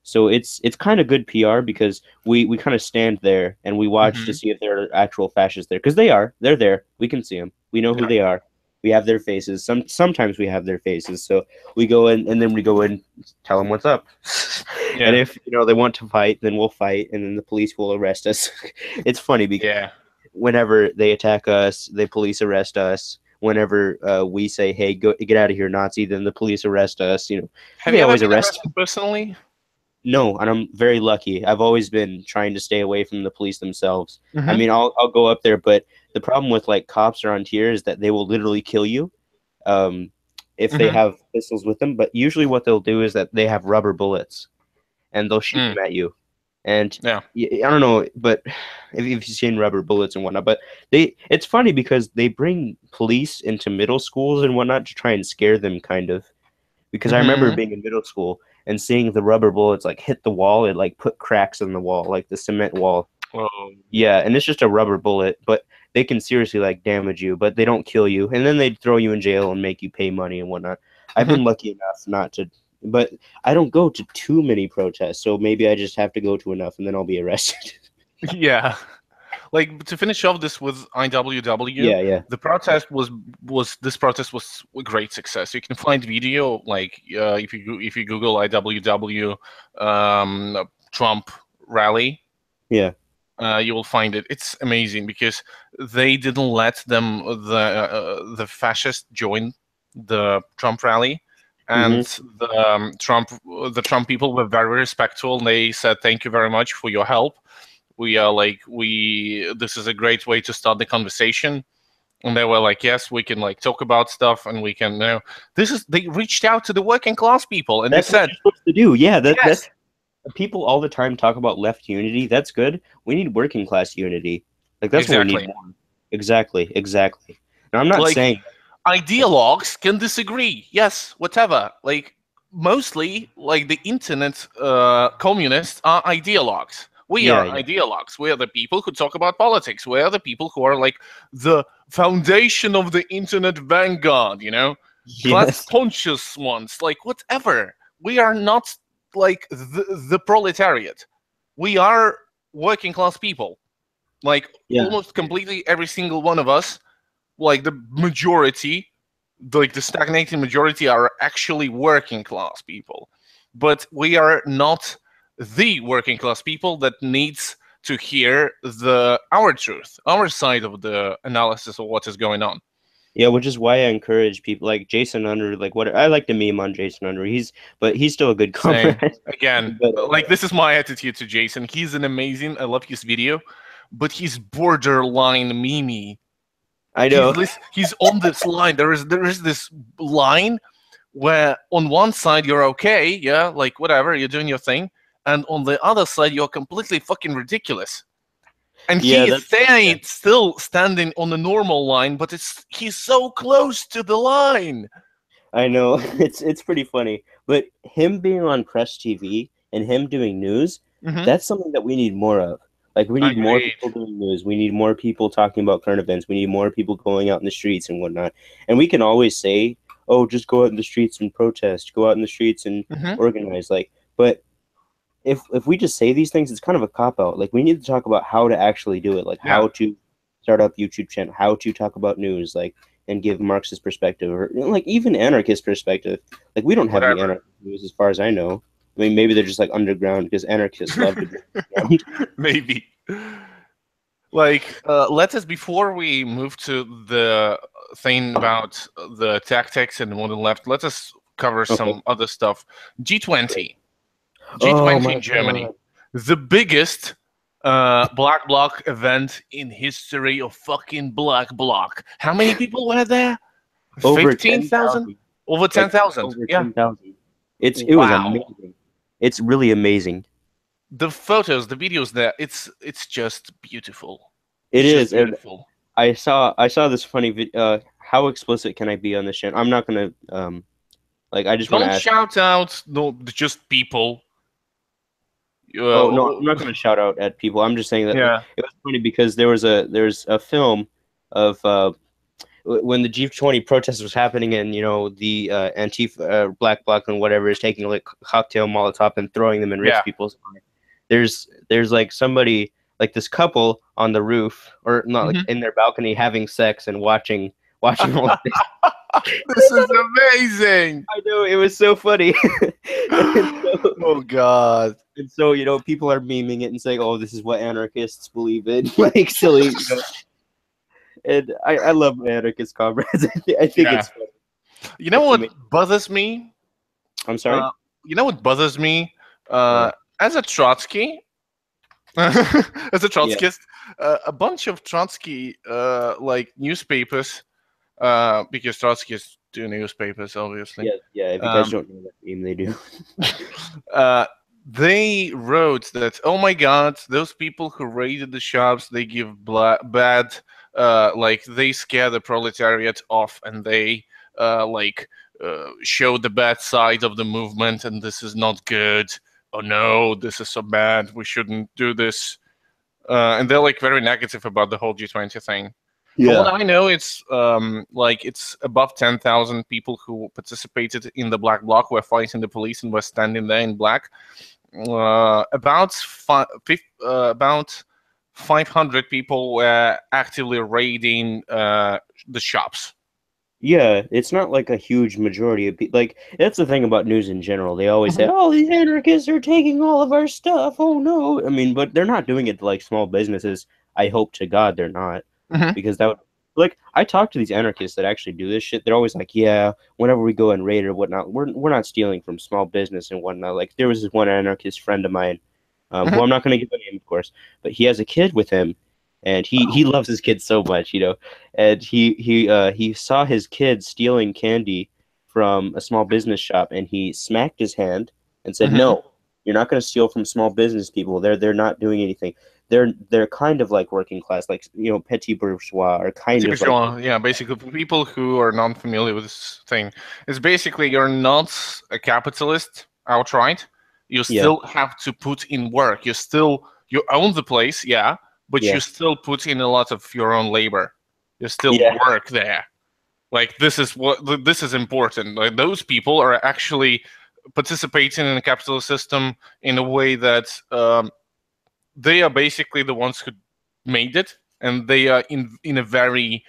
Speaker 2: So it's kind of good PR because we kind of stand there and we watch to see if there are actual fascists there, because they're there. We can see them. We know who they are. We have their faces. Sometimes we have their faces. So we go in and then we go in, tell them what's up. And if they want to fight, then we'll fight, and then the police will arrest us. It's funny because whenever they attack us, the police arrest us. Whenever we say, "Hey, get out of here, Nazi," then the police arrest us.
Speaker 1: Have you always arrested personally?
Speaker 2: No, and I'm very lucky. I've always been trying to stay away from the police themselves. I mean, I'll go up there, but the problem with like cops around here is that they will literally kill you if they have pistols with them. But usually, what they'll do is that they have rubber bullets, and they'll shoot them at you. And I don't know, but if you've seen rubber bullets and whatnot, but it's funny because they bring police into middle schools and whatnot to try and scare them, kind of. Because I remember being in middle school and seeing the rubber bullets like hit the wall, it like put cracks in the wall, like the cement wall. Yeah, and it's just a rubber bullet, but they can seriously like damage you, but they don't kill you, and then they throw you in jail and make you pay money and whatnot. I've been lucky enough not to, but I don't go to too many protests, so maybe I just have to go to enough, and then I'll be arrested.
Speaker 1: Yeah. Like, to finish off this with IWW, the protest was a great success. You can find video, like if you Google IWW Trump rally, you will find it. It's amazing because they didn't let the fascists join the Trump rally, and the Trump people were very respectful. And they said, "Thank you very much for your help. This is a great way to start the conversation." And they were like, "Yes, we can like talk about stuff, and we can." They reached out to the working class people, and
Speaker 2: that's
Speaker 1: they said,
Speaker 2: what you're supposed to do. Yeah, that's people all the time talk about left unity. That's good. We need working class unity. Like that's what we need more. Exactly. Now I'm not saying
Speaker 1: ideologues can disagree. Yes, whatever. Like mostly, like the internet communists are ideologues. We are ideologues. We are the people who talk about politics. We are the people who are like the foundation of the internet vanguard, class conscious ones, like whatever. We are not like the proletariat. We are working class people. Like almost completely every single one of us, like the majority, like the stagnating majority, are actually working class people. But we are not the working class people that needs to hear our truth, our side of the analysis of what is going on.
Speaker 2: Yeah, which is why I encourage people like Jason Under, like what I like to meme on Jason Under. He's still a good comrade.
Speaker 1: Again, like this is my attitude to Jason. He's an amazing. I love his video, but he's borderline memey.
Speaker 2: I know.
Speaker 1: He's on this line. There is this line where on one side you're okay, like whatever, you're doing your thing. And on the other side, you're completely fucking ridiculous. And he is still standing on the normal line, but he's so close to the line.
Speaker 2: I know. It's pretty funny. But him being on Press TV and him doing news, that's something that we need more of. Like, we need more people doing news. We need more people talking about current events. We need more people going out in the streets and whatnot. And we can always say oh, just go out in the streets and protest, go out in the streets and organize. Like, but if we just say these things, it's kind of a cop out. Like, we need to talk about how to actually do it, like how to start up YouTube channel, how to talk about news, like, and give Marxist perspective, or like even anarchist perspective. Like, we don't have any anarchist news as far as I know. I mean, maybe they're just like underground because anarchists love to be underground.
Speaker 1: Maybe. Like, let us, before we move to the thing about the tactics and the modern left, let us cover some other stuff. G20. G20 in Germany. God. The biggest Black Bloc event in history of fucking Black Bloc. How many people were there? 15,000? Over 10,000.
Speaker 2: Over 10,000. It was amazing. It's really amazing.
Speaker 1: The photos, the videos there, it's just beautiful.
Speaker 2: It is beautiful. I saw this funny video. How explicit can I be on this channel? I'm not gonna like, I just want to ask.
Speaker 1: Don't shout out, no, just people.
Speaker 2: Oh no, I'm not gonna shout out at people. I'm just saying that it was funny because there's a film of when the G20 protest was happening, and the Antifa, Black Bloc and whatever is taking like cocktail Molotov and throwing them in rich people's eyes. There's like somebody, like this couple on the roof, or not, like in their balcony having sex and watching all of this.
Speaker 1: This is amazing.
Speaker 2: I know, it was so funny.
Speaker 1: Oh God.
Speaker 2: And so, people are memeing it and saying, oh, this is what anarchists believe in. Like, silly, And I love my anarchist comrades. I think it's funny.
Speaker 1: You know what bothers me?
Speaker 2: I'm sorry?
Speaker 1: You know what bothers me? As a Trotsky, as a Trotskyist, a bunch of Trotsky like newspapers, because Trotskyists do newspapers, obviously.
Speaker 2: Yeah. If you guys don't know that name, they do.
Speaker 1: They wrote that, oh my God, those people who raided the shops, they give bad, like, they scare the proletariat off, and they show the bad side of the movement, and this is not good. Oh no, this is so bad. We shouldn't do this. And they're like very negative about the whole G20 thing. Yeah. From what I know, it's it's above 10,000 people who participated in the Black Bloc, were fighting the police and were standing there in black. About 500 people were actively raiding the shops.
Speaker 2: Yeah, it's not like a huge majority of people. Like, that's the thing about news in general. They always say, oh, these anarchists are taking all of our stuff. Oh, no. I mean, but they're not doing it to, like, small businesses. I hope to God they're not. Because that would, like, I talk to these anarchists that actually do this shit. They're always like, yeah, whenever we go and raid or whatnot, we're not stealing from small business and whatnot. Like, there was this one anarchist friend of mine, who I'm not going to give a name, of course, but he has a kid with him. And he loves his kids so much, and he saw his kid stealing candy from a small business shop, and he smacked his hand and said, no, you're not going to steal from small business people. They're not doing anything. They're kind of like working class, like, petit bourgeois, or kind of like,
Speaker 1: yeah, basically people who are not familiar with this thing. It's basically, you're not a capitalist outright. You still have to put in work. You own the place, but you still put in a lot of your own labor. You still work there. Like, this is important. Like, those people are actually participating in the capitalist system in a way that they are basically the ones who made it, and they are in a very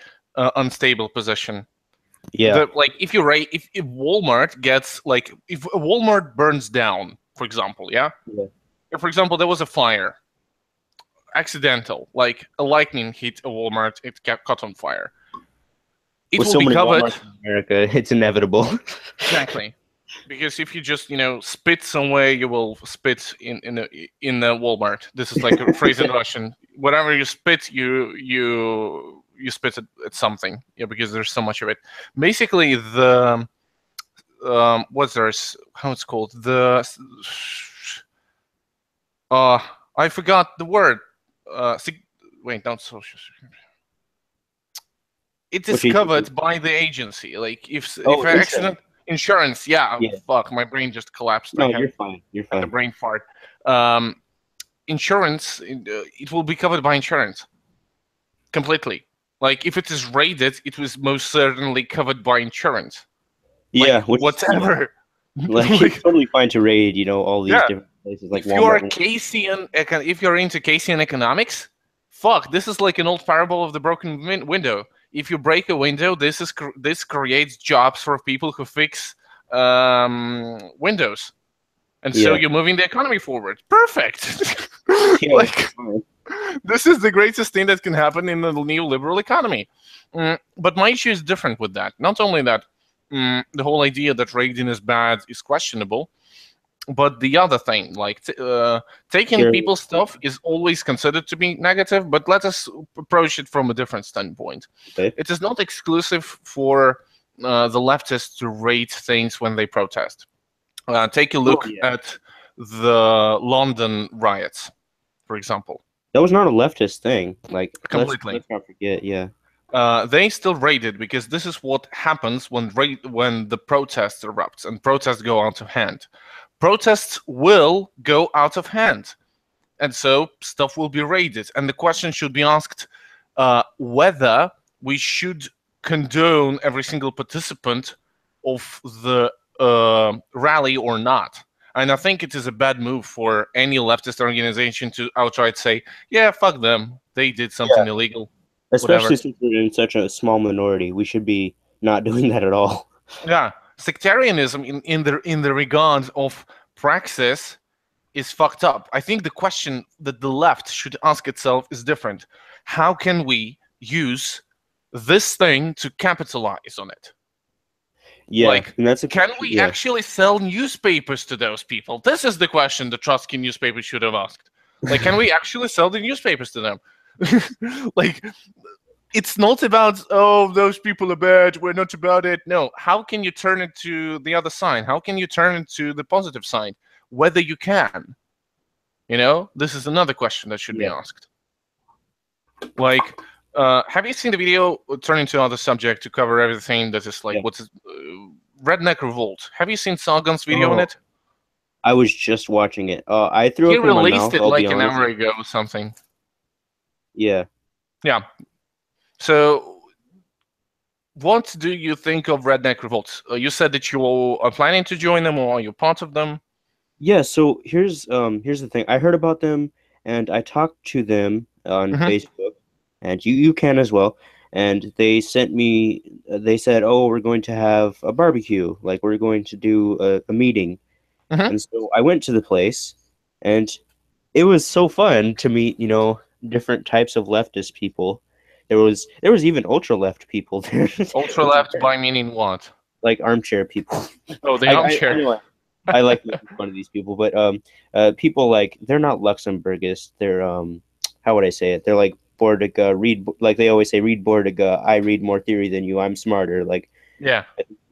Speaker 1: unstable position. Yeah. Like, if Walmart gets, like, if a Walmart burns down, for example, if, for example, there was a fire, accidental, like a lightning hit a Walmart, it caught on fire. It will be covered.
Speaker 2: In America, it's inevitable.
Speaker 1: Exactly, because if you just spit somewhere, you will spit in the Walmart. This is like a phrase in Russian. Whatever you spit, you spit at something. Yeah, because there's so much of it. Basically, the how it's called, I forgot the word. Wait, not social security. It is covered by the agency. Like, if accident, insurance. Yeah, fuck, my brain just collapsed.
Speaker 2: No, you're fine. You're fine.
Speaker 1: The brain fart. Insurance. It will be covered by insurance. Completely. Like, if it is raided, it was most certainly covered by insurance.
Speaker 2: Yeah,
Speaker 1: whatever.
Speaker 2: Like, it's totally fine to raid, you know, all these different places like Walmart.
Speaker 1: If you're into Keynesian economics, fuck, this is like an old parable of the broken window. If you break a window, this creates jobs for people who fix windows, and so you're moving the economy forward. Perfect. Like, this is the greatest thing that can happen in the neoliberal economy. But my issue is different with that. Not only that, the whole idea that raiding is bad is questionable, but the other thing, like taking people's stuff, is always considered to be negative. But let us approach it from a different standpoint.
Speaker 2: Okay.
Speaker 1: It is not exclusive for the leftists to raid things when they protest. Take a look at the London riots, for example.
Speaker 2: That was not a leftist thing. Like,
Speaker 1: completely.
Speaker 2: Let's not forget. Yeah.
Speaker 1: They still raided because this is what happens when the protests erupts and protests go out of hand. Protests will go out of hand, and so stuff will be raided. And the question should be asked whether we should condone every single participant of the rally or not. And I think it is a bad move for any leftist organization to outright say, yeah, fuck them, they did something illegal.
Speaker 2: Especially since we're in such a small minority, we should be not doing that at all.
Speaker 1: Yeah, sectarianism in the regard of Praxis is fucked up. I think the question that the left should ask itself is different. How can we use this thing to capitalize on it?
Speaker 2: Yeah,
Speaker 1: like, can we actually sell newspapers to those people? This is the question the Trotsky newspaper should have asked. Like, can we actually sell the newspapers to them? Like, it's not about, oh, those people are bad, we're not about it. No, how can you turn it to the other side? How can you turn it to the positive side? Whether you can. You know, this is another question that should be asked. Like, have you seen the video, turning to another subject to cover everything that is like, what's Redneck Revolt? Have you seen Sargon's video on it?
Speaker 2: I was just watching it. I threw up in my mouth. He
Speaker 1: released it like an hour ago or something.
Speaker 2: Yeah.
Speaker 1: Yeah. So, what do you think of Redneck Revolt? You said that you are planning to join them, or are you part of them?
Speaker 2: Yeah. So here's the thing. I heard about them, and I talked to them on Facebook, and you can as well. And they sent me. They said, "Oh, we're going to have a barbecue. Like, we're going to do a meeting." And so I went to the place, and it was so fun to meet, you know, different types of leftist people. There was even ultra left people there.
Speaker 1: Ultra left by meaning what?
Speaker 2: Like armchair people.
Speaker 1: Oh, the armchair.
Speaker 2: Anyway, I like making fun of these people, but people like, they're not Luxembourgists. They're how would I say it? They're like Bordiga, like they always say, read Bordiga. I read more theory than you. I'm smarter. Like,
Speaker 1: yeah,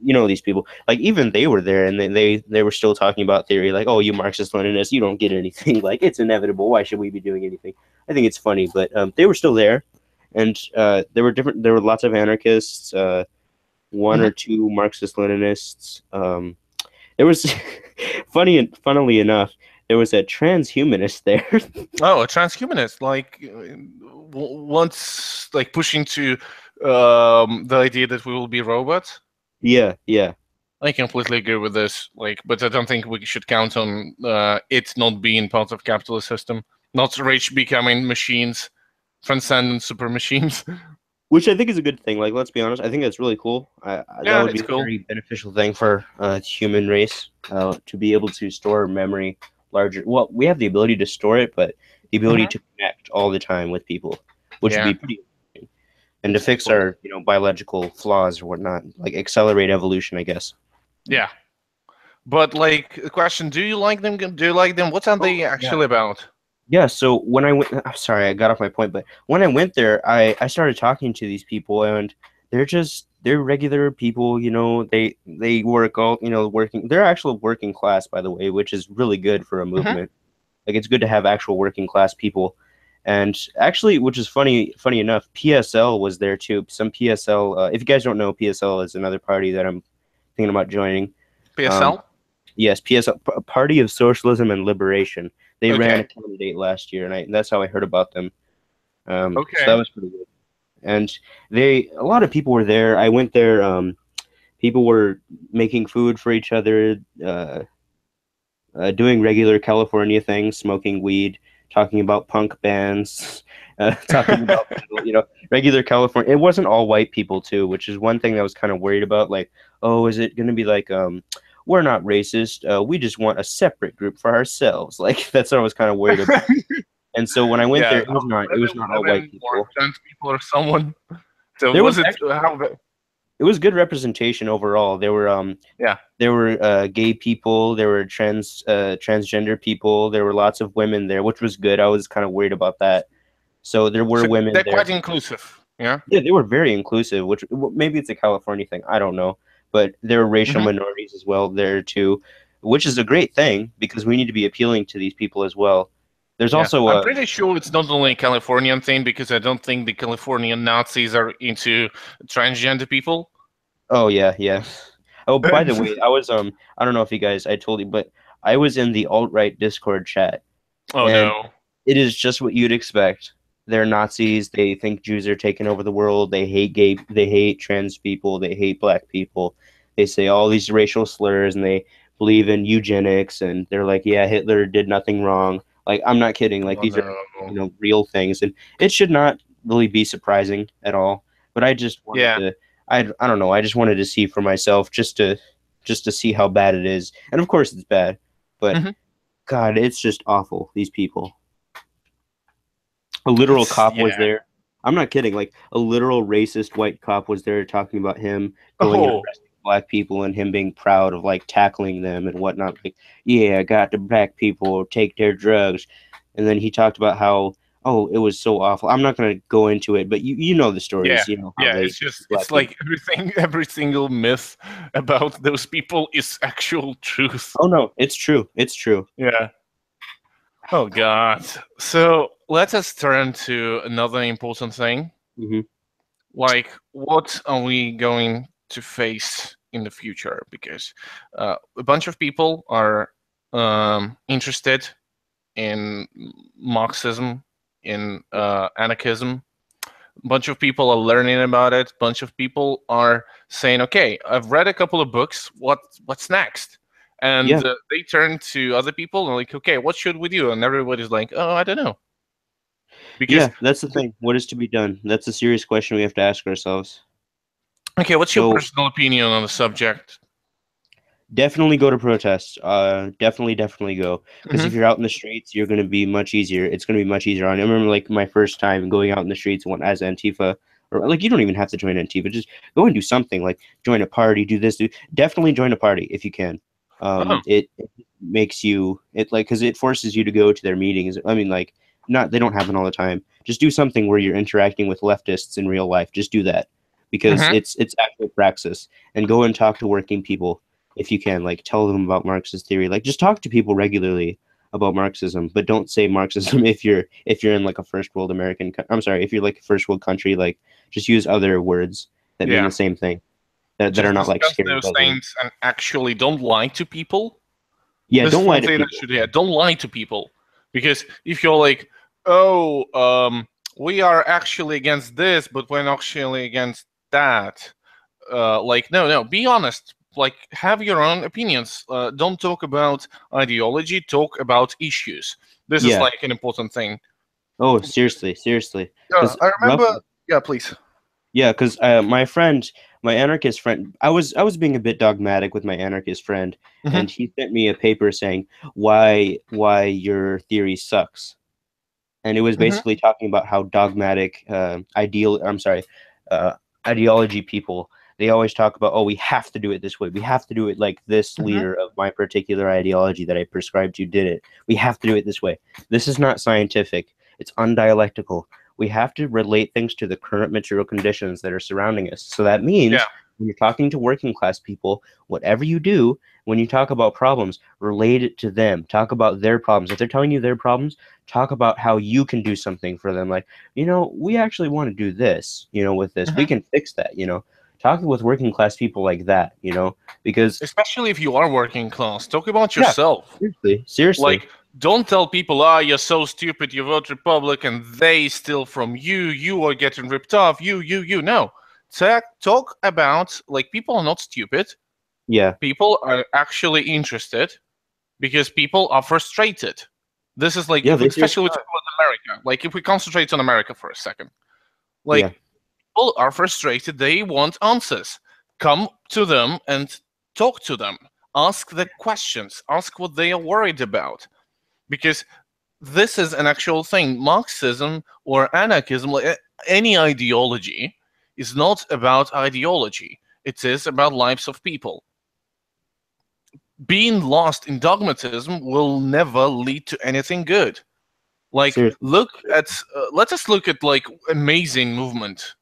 Speaker 2: you know, these people. Like, even they were there, and they were still talking about theory. Like, oh, you Marxist-Leninists, you don't get anything. Like, it's inevitable. Why should we be doing anything? I think it's funny, but they were still there, and there were lots of anarchists, one or two Marxist-Leninists. There was funnily enough, there was a transhumanist there.
Speaker 1: Oh, a transhumanist, like once like pushing to the idea that we will be robots.
Speaker 2: Yeah.
Speaker 1: I completely agree with this. Like, but I don't think we should count on it not being part of capitalist system. Not rich becoming machines, transcendent super machines.
Speaker 2: Which I think is a good thing. Like, let's be honest, I think that's really cool. That would be a very beneficial thing for the human race, to be able to store memory larger. Well, we have the ability to store it, but the ability to connect all the time with people, which would be pretty interesting. And to fix our, you know, biological flaws or whatnot, like accelerate evolution, I guess.
Speaker 1: Yeah. But, like, the question, do you like them? Do you like them? What are they actually about?
Speaker 2: Yeah, so when I went, I'm sorry, I got off my point, but when I went there, I started talking to these people, and they're regular people, you know, they work all, you know, they're actual working class, by the way, which is really good for a movement. Like, it's good to have actual working class people. And actually, which is funny enough, PSL was there too. Some PSL, if you guys don't know, PSL is another party that I'm thinking about joining.
Speaker 1: PSL?
Speaker 2: Yes, PSL, Party of Socialism and Liberation. They ran a candidate last year, and that's how I heard about them. So that was pretty good. And a lot of people were there. I went there People were making food for each other, doing regular California things, smoking weed, talking about punk bands, talking about regular California. It wasn't all white people too, which is one thing I was kind of worried about. Like, oh, is it going to be like, we're not racist. We just want a separate group for ourselves. Like that's what I was kind of worried about. And so when I went there, it was not all white people.
Speaker 1: Or trans people or someone. So
Speaker 2: There
Speaker 1: was it
Speaker 2: actually,
Speaker 1: how?
Speaker 2: it was good representation overall. There were there were gay people, there were transgender people, there were lots of women there, which was good. I was kind of worried about that. So there were women
Speaker 1: they're
Speaker 2: there.
Speaker 1: quite inclusive. Yeah.
Speaker 2: Yeah, they were very inclusive, which maybe it's a California thing. I don't know. But there were racial minorities as well there too, which is a great thing because we need to be appealing to these people as well. There's also
Speaker 1: I'm pretty sure it's not only a Californian thing because I don't think the Californian Nazis are into transgender people.
Speaker 2: Oh yeah, yeah. Oh, by the way, I was I don't know if you guys I told you, but I was in the alt-right Discord chat.
Speaker 1: Oh
Speaker 2: And
Speaker 1: no.
Speaker 2: it is just what you'd expect. They're Nazis, they think Jews are taking over the world, they hate they hate trans people, they hate black people. They say all these racial slurs and they believe in eugenics and they're like, yeah, Hitler did nothing wrong. Like I'm not kidding. Like these are real things and it should not really be surprising at all. But I just wanted to I don't know. I just wanted to see for myself, just to see how bad it is. And of course, it's bad, but God, it's just awful. These people. A literal cop was there. I'm not kidding. Like a literal racist white cop was there talking about him going and arresting black people and him being proud of like tackling them and whatnot. Like, yeah, I got the black people take their drugs, and then he talked about how. Oh, it was so awful. I'm not going to go into it, but you know the stories. You know how
Speaker 1: it's like every single myth about those people is actual truth.
Speaker 2: Oh no, it's true. It's true.
Speaker 1: Yeah. Oh God. So let us turn to another important thing. Like, what are we going to face in the future? Because a bunch of people are interested in Marxism, in anarchism. A bunch of people are learning about it. A bunch of people are saying, okay, I've read a couple of books. What's next? And they turn to other people and like, okay, what should we do? And everybody's like, oh, I don't know.
Speaker 2: Because that's the thing. What is to be done? That's a serious question we have to ask ourselves.
Speaker 1: Okay, what's your personal opinion on the subject?
Speaker 2: Definitely go to protests. Definitely go. Because if you're out in the streets, you're going to be much easier. It's going to be much easier. I remember like my first time going out in the streets as Antifa, or like you don't even have to join Antifa. Just go and do something. Like join a party, do this. Definitely join a party if you can. It makes you because it forces you to go to their meetings. I mean, like they don't happen all the time. Just do something where you're interacting with leftists in real life. Just do that because it's actual praxis, and go and talk to working people. If you can, like, tell them about Marxist theory, like, just talk to people regularly about Marxism, but don't say Marxism if you're in like a first world if you're like a first world country, like, just use other words that mean the same thing, that are not like scary.
Speaker 1: Those things and actually don't lie to people.
Speaker 2: Yeah, don't lie to people.
Speaker 1: Don't lie to people, because if you're like, oh, we are actually against this, but we're not actually against that. Like, no, be honest. Like, have your own opinions. Don't talk about ideology. Talk about issues. This is like an important thing.
Speaker 2: Oh, seriously.
Speaker 1: I remember. Yeah, please.
Speaker 2: Yeah, because my anarchist friend, I was being a bit dogmatic with my anarchist friend, and he sent me a paper saying why your theory sucks, and it was basically talking about how dogmatic ideology people. They always talk about, oh, we have to do it this way. We have to do it like this leader of my particular ideology that I prescribed to did it. We have to do it this way. This is not scientific. It's undialectical. We have to relate things to the current material conditions that are surrounding us. So that means when you're talking to working class people, whatever you do, when you talk about problems, relate it to them. Talk about their problems. If they're telling you their problems, talk about how you can do something for them. Like, we actually want to do this, with this. We can fix that, Talk with working class people like that, because
Speaker 1: especially if you are working class, talk about yourself.
Speaker 2: Seriously.
Speaker 1: Like, don't tell people, you're so stupid, you vote Republican, they steal from you, you are getting ripped off, you. No. talk about, like, people are not stupid.
Speaker 2: Yeah.
Speaker 1: People are actually interested because people are frustrated. This is like, especially with America. Like, if we concentrate on America for a second, like, people are frustrated. They want answers. Come to them and talk to them. Ask the questions. Ask what they are worried about. Because this is an actual thing. Marxism or anarchism, like any ideology, is not about ideology. It is about lives of people. Being lost in dogmatism will never lead to anything good. Like, let us look at, like, amazing movement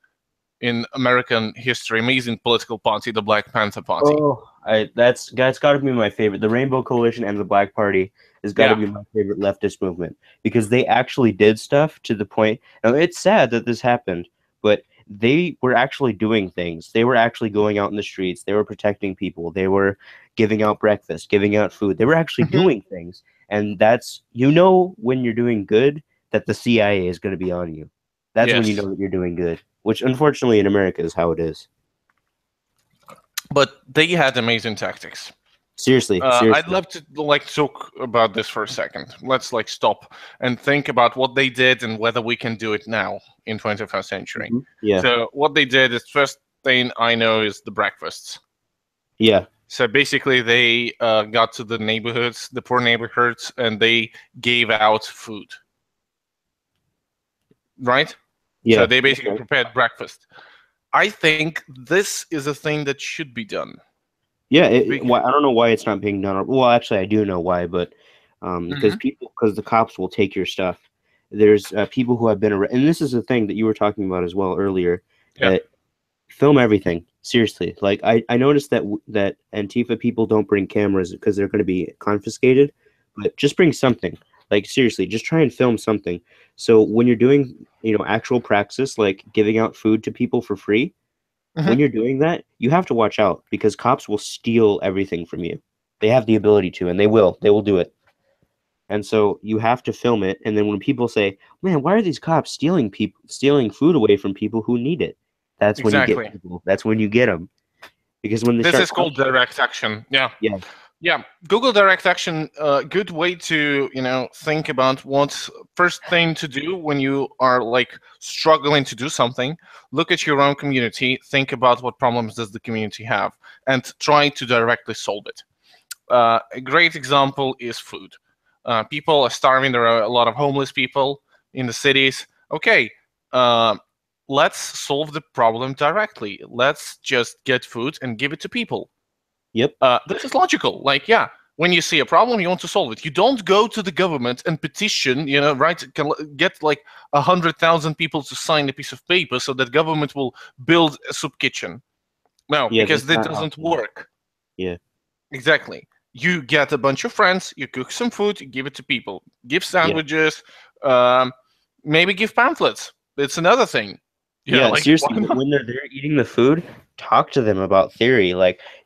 Speaker 1: in American history, amazing political party, the Black Panther Party.
Speaker 2: Oh, that's got to be my favorite. The Rainbow Coalition and the Black Party has got to be my favorite leftist movement, because they actually did stuff to the point. Now, it's sad that this happened, but they were actually doing things. They were actually going out in the streets. They were protecting people. They were giving out breakfast, giving out food. They were actually doing things. And that's, when you're doing good, that the CIA is going to be on you. That's when you know that you're doing good, which unfortunately in America is how it is.
Speaker 1: But they had amazing tactics.
Speaker 2: Seriously.
Speaker 1: I'd love to talk about this for a second. Let's stop and think about what they did and whether we can do it now in 21st century.
Speaker 2: Yeah.
Speaker 1: So what they did is, first thing I know is the breakfasts.
Speaker 2: Yeah.
Speaker 1: So basically they got to the neighborhoods, the poor neighborhoods, and they gave out food. Right?
Speaker 2: Yeah.
Speaker 1: So they basically prepared breakfast. I think this is a thing that should be done.
Speaker 2: Yeah, I don't know why it's not being done. Well, actually, I do know why, but because the cops will take your stuff. There's people who have been arrested, and this is a thing that you were talking about as well earlier. Film everything, seriously. Like, I noticed that Antifa people don't bring cameras because they're going to be confiscated, but just bring something. Like, seriously, just try and film something. So when you're doing, actual praxis, like giving out food to people for free, when you're doing that, you have to watch out, because cops will steal everything from you. They have the ability to, and they will do it. And so you have to film it. And then when people say, "Man, why are these cops stealing food away from people who need it?" That's when you get people. That's when you get them. Because when
Speaker 1: this is called direct action. Yeah. Google direct action, good way to, think about what's first thing to do when you are struggling to do something. Look at your own community, think about what problems does the community have, and try to directly solve it. A great example is food. People are starving. There are a lot of homeless people in the cities. Okay, let's solve the problem directly. Let's just get food and give it to people.
Speaker 2: Yep.
Speaker 1: This is logical. When you see a problem, you want to solve it. You don't go to the government and petition, get 100,000 people to sign a piece of paper so that government will build a soup kitchen. No, because that doesn't work.
Speaker 2: Yeah.
Speaker 1: Exactly. You get a bunch of friends, you cook some food, you give it to people. Give sandwiches, maybe give pamphlets. It's another thing.
Speaker 2: Seriously, when they're there eating the food, talk to them about theory.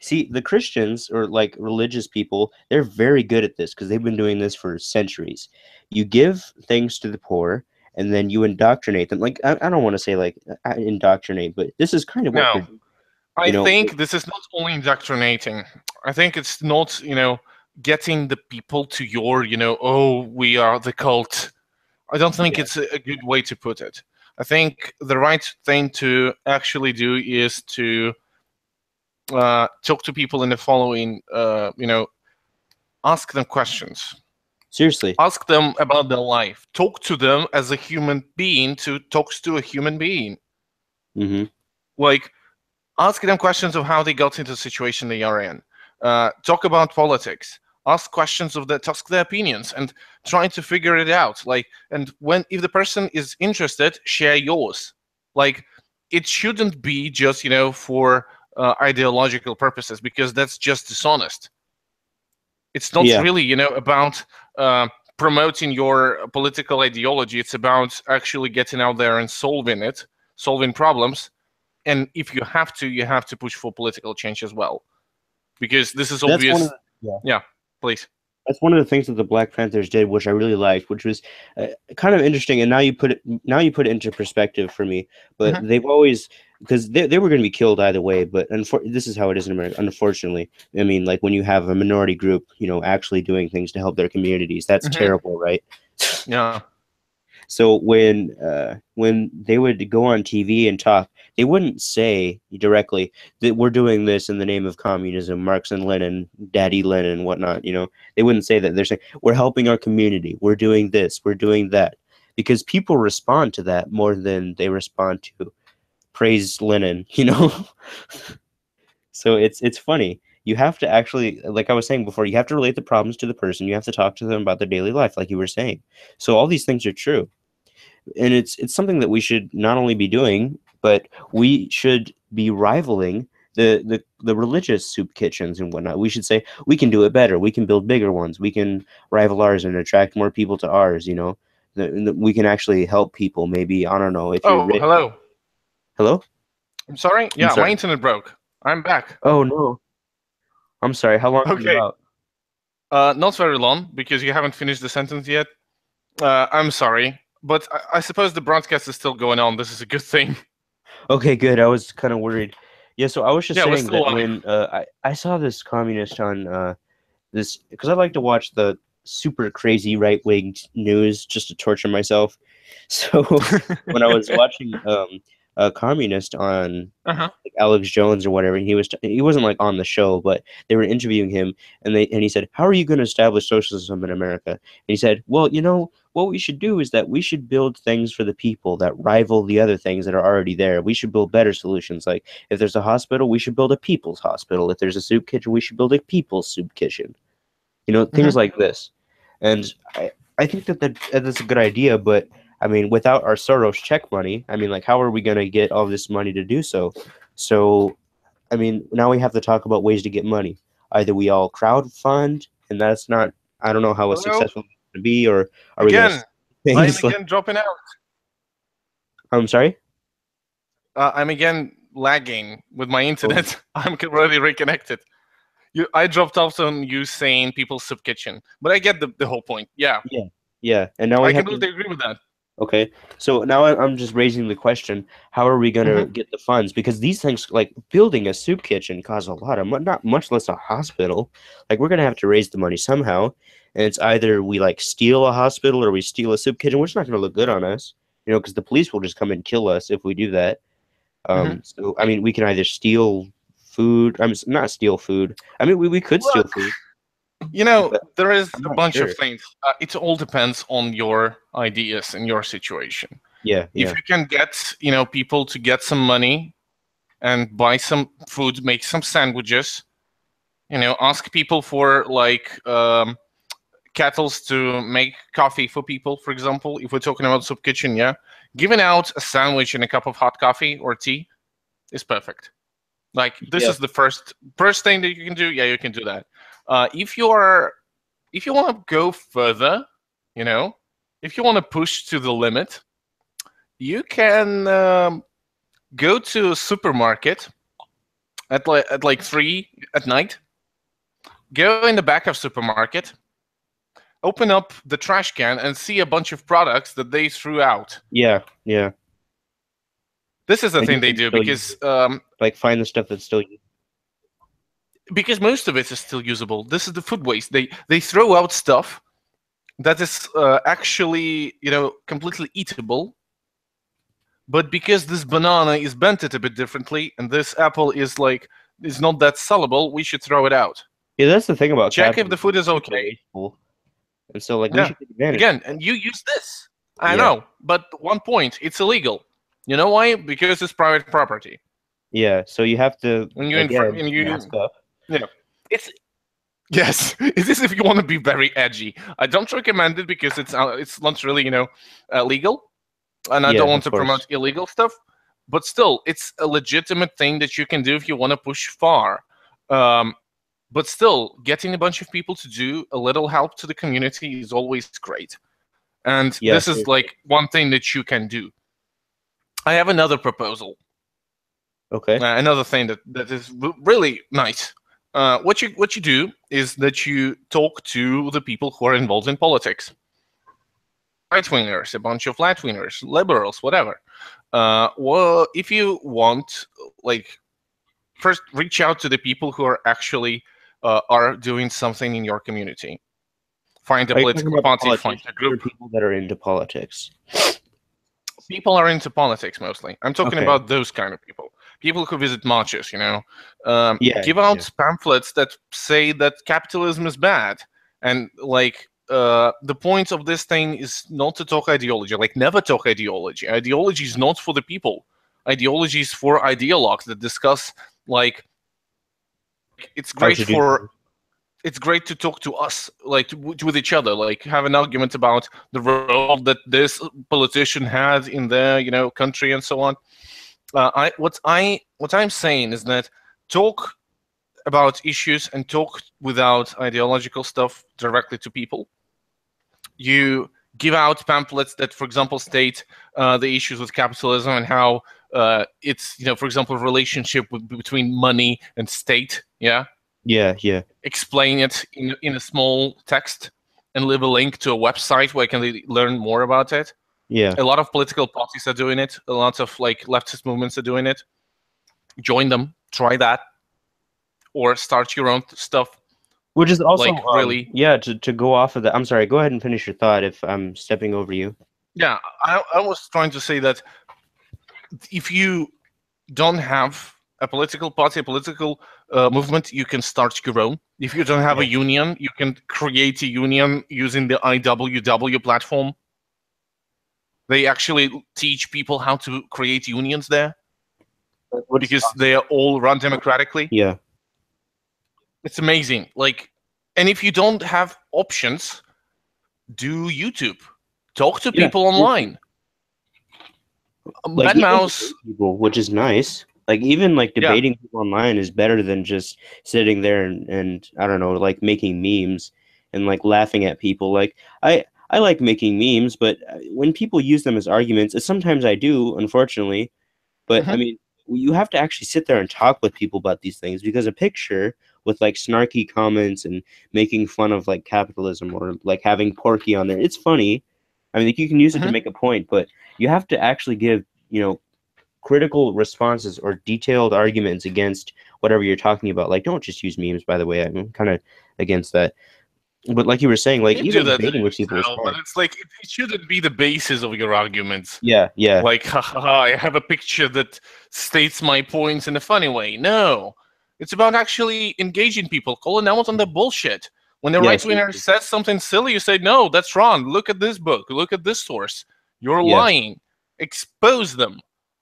Speaker 2: See, the Christians or religious people, they're very good at this because they've been doing this for centuries. You give things to the poor, and then you indoctrinate them. I don't want to say indoctrinate, but this is kind of what they're doing.
Speaker 1: I think this is not only indoctrinating. I think it's not, getting the people to your, we are the cult. I don't think it's a good way to put it. I think the right thing to actually do is to talk to people in the following, ask them questions.
Speaker 2: Seriously.
Speaker 1: Ask them about their life. Talk to them as a human being talks to a human being. Ask them questions of how they got into the situation they are in. Talk about politics. Ask questions ask their opinions and try to figure it out. If the person is interested, share yours. It shouldn't be just, for ideological purposes, because that's just dishonest. It's not really, about promoting your political ideology. It's about actually getting out there and solving problems. And if you have to push for political change as well, because this is obvious. Please.
Speaker 2: That's one of the things that the Black Panthers did, which I really liked, which was kind of interesting. And now you put it into perspective for me. But
Speaker 1: Mm-hmm.
Speaker 2: they've always, because they were going to be killed either way. But this is how it is in America. Unfortunately, I mean, like when you have a minority group, actually doing things to help their communities, that's
Speaker 1: Mm-hmm.
Speaker 2: terrible, right?
Speaker 1: Yeah.
Speaker 2: So when they would go on TV and talk, they wouldn't say directly that we're doing this in the name of communism, Marx and Lenin, Daddy Lenin, whatnot. They wouldn't say that. They're saying we're helping our community, we're doing this, we're doing that, because people respond to that more than they respond to praise Lenin. So it's funny. You have to actually, like I was saying before, you have to relate the problems to the person. You have to talk to them about their daily life, like you were saying. So all these things are true. And it's something that we should not only be doing, but we should be rivaling the religious soup kitchens and whatnot. We should say we can do it better. We can build bigger ones. We can rival ours and attract more people to ours. We can actually help people. Maybe, I don't know, if you're
Speaker 1: Oh,
Speaker 2: rich.
Speaker 1: hello.
Speaker 2: Hello?
Speaker 1: I'm sorry. Yeah,
Speaker 2: sorry.
Speaker 1: my internet broke. I'm back.
Speaker 2: Oh no. I'm sorry. How long are you
Speaker 1: Okay.
Speaker 2: out?
Speaker 1: Not very long, because you haven't finished the sentence yet. I'm sorry, but I suppose the broadcast is still going on. This is a good thing.
Speaker 2: Okay, good. I was kind of worried. Yeah, so I was just
Speaker 1: Yeah, we're
Speaker 2: saying
Speaker 1: still
Speaker 2: that
Speaker 1: live.
Speaker 2: when I saw this communist on this, because I like to watch the super crazy right wing news just to torture myself. So when I was watching a communist on
Speaker 1: Uh-huh.
Speaker 2: like Alex Jones or whatever, and he wasn't like on the show, but they were interviewing him, and he said, "How are you going to establish socialism in America?" And he said, "Well, what we should do is that we should build things for the people that rival the other things that are already there. We should build better solutions. Like if there's a hospital, we should build a people's hospital. If there's a soup kitchen, we should build a people's soup kitchen. Things like this." And I think that's a good idea, but I mean, without our Soros check money, I mean, like, how are we going to get all this money to do so? So, I mean, now we have to talk about ways to get money. Either we all crowdfund, and that's not, I don't know how
Speaker 1: Hello?
Speaker 2: successful it's going to be, or are we going to
Speaker 1: Again, I'm
Speaker 2: things like,
Speaker 1: again dropping out.
Speaker 2: I'm sorry?
Speaker 1: I'm again lagging with my
Speaker 2: Oh,
Speaker 1: internet. I'm already reconnected. I dropped off on you saying people's soup kitchen, but I get the whole point. Yeah,
Speaker 2: yeah. And now
Speaker 1: I
Speaker 2: we have to,
Speaker 1: completely agree with that.
Speaker 2: okay. So now I'm just raising the question, how are we going to
Speaker 1: Mm-hmm.
Speaker 2: get the funds? Because these things, like building a soup kitchen, costs a lot of money, not much less a hospital. Like we're going to have to raise the money somehow. And it's either we like steal a hospital or we steal a soup kitchen, which is not going to look good on us, because the police will just come and kill us if we do that.
Speaker 1: Mm-hmm.
Speaker 2: So, I mean, we can either steal food. I mean, not steal food. I mean, we could steal
Speaker 1: Look,
Speaker 2: food, but
Speaker 1: there is
Speaker 2: I'm
Speaker 1: a
Speaker 2: not
Speaker 1: bunch
Speaker 2: sure.
Speaker 1: of things. It all depends on your ideas and your situation.
Speaker 2: Yeah.
Speaker 1: If you can get, people to get some money and buy some food, make some sandwiches, ask people for like kettles to make coffee for people, for example, if we're talking about soup kitchen, yeah, giving out a sandwich and a cup of hot coffee or tea is perfect. Like this
Speaker 2: Yeah.
Speaker 1: is the first thing that you can do. Yeah, you can do that. If you want to go further, if you want to push to the limit, you can go to a supermarket at like 3 at night. Go in the back of supermarket, open up the trash can, and see a bunch of products that they threw out.
Speaker 2: Yeah.
Speaker 1: This is the
Speaker 2: And
Speaker 1: thing
Speaker 2: you
Speaker 1: they
Speaker 2: can
Speaker 1: do
Speaker 2: still use
Speaker 1: because
Speaker 2: it. Like find the stuff that's still
Speaker 1: most of it is still usable. This is the food waste. They throw out stuff that is actually completely eatable, but because this banana is bent a bit differently and this apple is not that sellable, we should throw it out.
Speaker 2: Yeah, that's the thing about
Speaker 1: Check if the
Speaker 2: capitalism.
Speaker 1: food is
Speaker 2: It's super
Speaker 1: okay.
Speaker 2: wasteful. And so like we
Speaker 1: Yeah.
Speaker 2: should take advantage.
Speaker 1: Again, and you use this. I
Speaker 2: Yeah.
Speaker 1: know, but one point, it's illegal. You know why? Because it's private property.
Speaker 2: Yeah, so you have to
Speaker 1: When you
Speaker 2: mask up.
Speaker 1: it's yes. It is if you want to be very edgy. I don't recommend it because it's not really legal, and I
Speaker 2: Yeah,
Speaker 1: don't want
Speaker 2: of
Speaker 1: to
Speaker 2: course.
Speaker 1: promote illegal stuff. But still, it's a legitimate thing that you can do if you want to push far. But still, getting a bunch of people to do a little help to the community is always great. And
Speaker 2: Yeah,
Speaker 1: this is like one thing that you can do. I have another proposal.
Speaker 2: okay.
Speaker 1: Another thing that is really nice. What you do is that you talk to the people who are involved in politics. Right-wingers, a bunch of left-wingers, liberals, whatever. Well, if you want, like, first reach out to the people who are actually are doing something in your community. Find a political party, find a group.
Speaker 2: People that are into politics.
Speaker 1: People are into politics mostly. I'm talking about those kind of people. People who visit marches, you know. Give out pamphlets that say that capitalism is bad. And, like, the point of this thing is not to talk ideology. Like, never talk ideology. Ideology is not for the people. Ideology is for ideologues that discuss, like, it's great for... It's great to talk to us, like with each other, like have an argument about the role that this politician had in their, you know, country and so on. What I'm saying is that talk about issues and talk without ideological stuff directly to people. You give out pamphlets that, for example, state the issues with capitalism and how it's, you know, for example, relationship between money and state. Yeah. Explain it in a small text and leave a link to a website where I can learn more about it.
Speaker 2: Yeah.
Speaker 1: A lot of political parties are doing it. A lot of, like, leftist movements are doing it. Join them. Try that. Or start your own stuff.
Speaker 2: Which is also,
Speaker 1: like, really...
Speaker 2: Yeah, to go off of that. I'm sorry, go ahead and finish your thought if I'm stepping over you.
Speaker 1: Yeah, I was trying to say that if you don't have a political party, a political movement, you can start your own. If you don't have a union, you can create a union using the IWW platform. They actually teach people how to create unions there because they are all run democratically.
Speaker 2: Yeah.
Speaker 1: It's amazing. Like, and if you don't have options, do YouTube. Talk to people online.
Speaker 2: Like, people, which is nice. Like, even like debating people online is better than just sitting there and I don't know, like making memes and like laughing at people. Like, I like making memes, but when people use them as arguments, sometimes I do, unfortunately. But I mean, you have to actually sit there and talk with people about these things, because a picture with like snarky comments and making fun of like capitalism or like having Porky on there, it's funny. I mean, like, you can use it to make a point, but you have to actually give, you know, critical responses or detailed arguments against whatever you're talking about. Like, don't just use memes, by the way. I'm kind of against that. But like you were saying, like, even debating with people is hard.
Speaker 1: But it's like, it shouldn't be the basis of your arguments.
Speaker 2: Yeah.
Speaker 1: Like, haha, I have a picture that states my points in a funny way. No. It's about actually engaging people, calling out on the bullshit. When the right-winger says something silly, you say, no, that's wrong. Look at this book. Look at this source. You're lying. Expose them.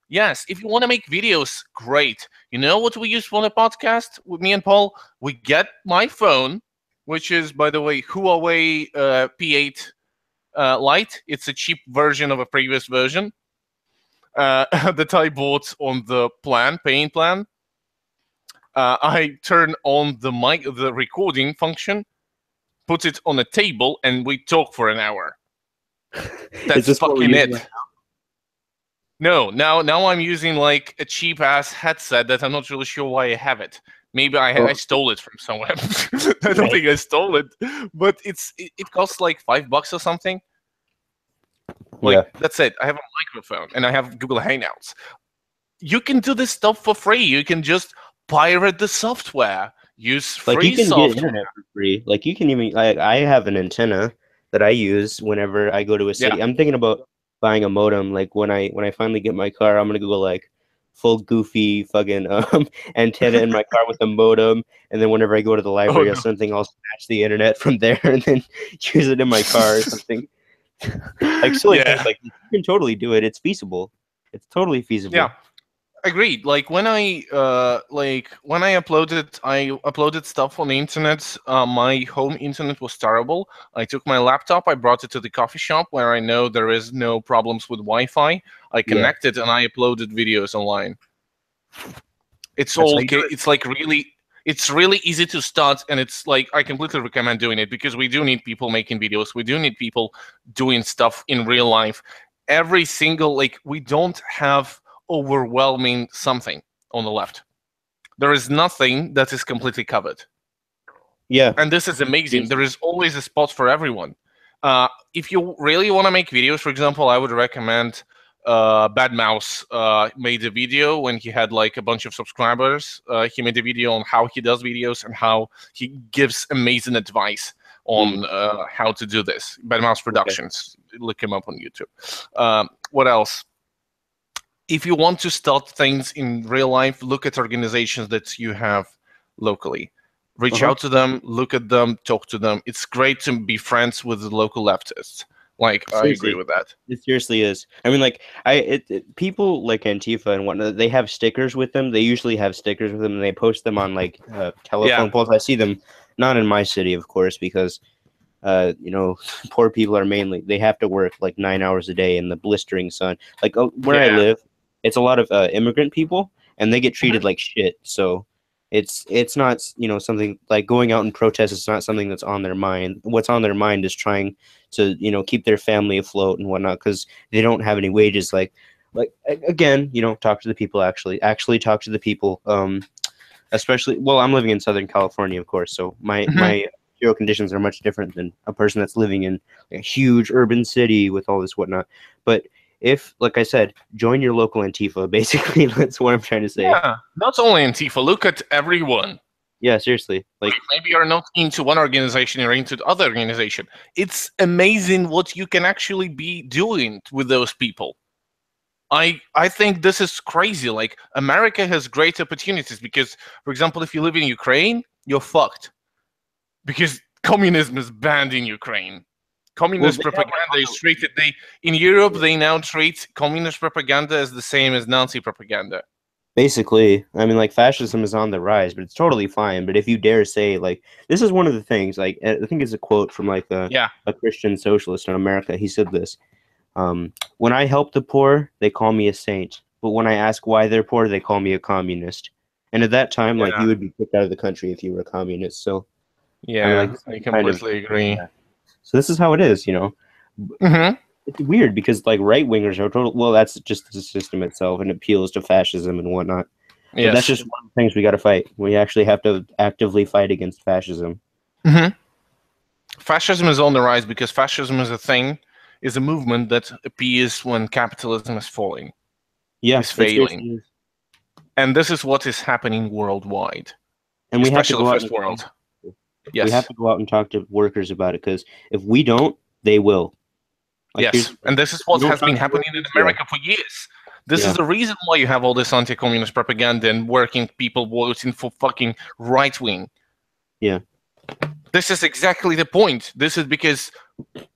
Speaker 1: Yes, if you want to make videos, great. You know what we use for the podcast with me and Paul? We get my phone, which is, by the way, Huawei P8 Lite. It's a cheap version of a previous version that I bought on the paying plan. I turn on the mic, the recording function, put it on a table, and we talk for an hour. That's fucking it. No, now I'm using like a cheap ass headset that I'm not really sure why I have it. Maybe I stole it from somewhere. I don't think I stole it, but it costs like $5 or something. Like, that's it. I have a microphone and I have Google Hangouts. You can do this stuff for free. You can just pirate the software. Use free software. Like, you can get internet
Speaker 2: for free. Like, you can even, I have an antenna that I use whenever I go to a city. I'm thinking about buying a modem. Like, when I finally get my car, I'm gonna go like full goofy fucking antenna in my car with a modem, and then whenever I go to the library or something, I'll snatch the internet from there and then use it in my car or something. Like, silly things like you can totally do it. It's feasible. It's totally feasible.
Speaker 1: Yeah. Agreed. Like, when I uploaded stuff on the internet, my home internet was terrible. I took my laptop, I brought it to the coffee shop where I know there is no problems with Wi-Fi. I connected and I uploaded videos online. It's really easy to start, and it's like, I completely recommend doing it, because we do need people making videos. We do need people doing stuff in real life. Every single, like, we don't have overwhelming something on the left. there is nothing that is completely covered.
Speaker 2: Yeah.
Speaker 1: And this is amazing. There is always a spot for everyone. If you really want to make videos, for example, I would recommend Bad Mouse made a video when he had like a bunch of subscribers. He made a video on how he does videos and how he gives amazing advice on how to do this. Bad Mouse Productions. Okay. Look him up on YouTube. What else? If you want to start things in real life, look at organizations that you have locally. Reach out to them, look at them, talk to them. It's great to be friends with the local leftists. Like, seriously, I agree with that.
Speaker 2: It seriously is. I mean, like, people like Antifa and whatnot, they have stickers with them. They usually have stickers with them, and they post them on, like, telephone poles. I see them, not in my city, of course, because, you know, poor people are mainly, they have to work, like, 9 hours a day in the blistering sun. Like, where I live, it's a lot of immigrant people, and they get treated like shit, so... It's not, you know, something like going out and protest. It's not something that's on their mind. What's on their mind is trying to, you know, keep their family afloat and whatnot, because they don't have any wages. Like again, you know, talk to the people. Actually talk to the people. Especially, well, I'm living in Southern California, of course, so my material conditions are much different than a person that's living in a huge urban city with all this whatnot. But if, like I said, join your local Antifa, basically, that's what I'm trying to say.
Speaker 1: Yeah, not only Antifa, look at everyone.
Speaker 2: Yeah, seriously. Like,
Speaker 1: maybe you're not into one organization, you're into the other organization. It's amazing what you can actually be doing with those people. I think this is crazy. Like, America has great opportunities because, for example, if you live in Ukraine, you're fucked. Because communism is banned in Ukraine. Communist propaganda is treated. In Europe, they now treat communist propaganda as the same as Nazi propaganda.
Speaker 2: Basically, I mean, like, fascism is on the rise, but it's totally fine. But if you dare say, like, this is one of the things, like, I think it's a quote from, like, a Christian socialist in America. He said this, when I help the poor, they call me a saint. But when I ask why they're poor, they call me a communist. And at that time, like, you would be kicked out of the country if you were a communist. So,
Speaker 1: yeah, I mean, like, I completely agree.
Speaker 2: So this is how it is, you know. It's weird because, like, right-wingers are total... Well, that's just the system itself, and it appeals to fascism and whatnot. Yes. But that's just one of the things we got to fight. We actually have to actively fight against fascism.
Speaker 1: Fascism is on the rise because fascism is a movement that appears when capitalism is falling.
Speaker 2: Yeah,
Speaker 1: is failing. And this is what is happening worldwide.
Speaker 2: And we have to
Speaker 1: go out first world.
Speaker 2: Yes. We have to go out and talk to workers about it, because if we don't, they will.
Speaker 1: Like, yes, and this is what has been happening in America for years. This is the reason why you have all this anti-communist propaganda and working people voting for fucking right-wing.
Speaker 2: Yeah.
Speaker 1: This is exactly the point. This is because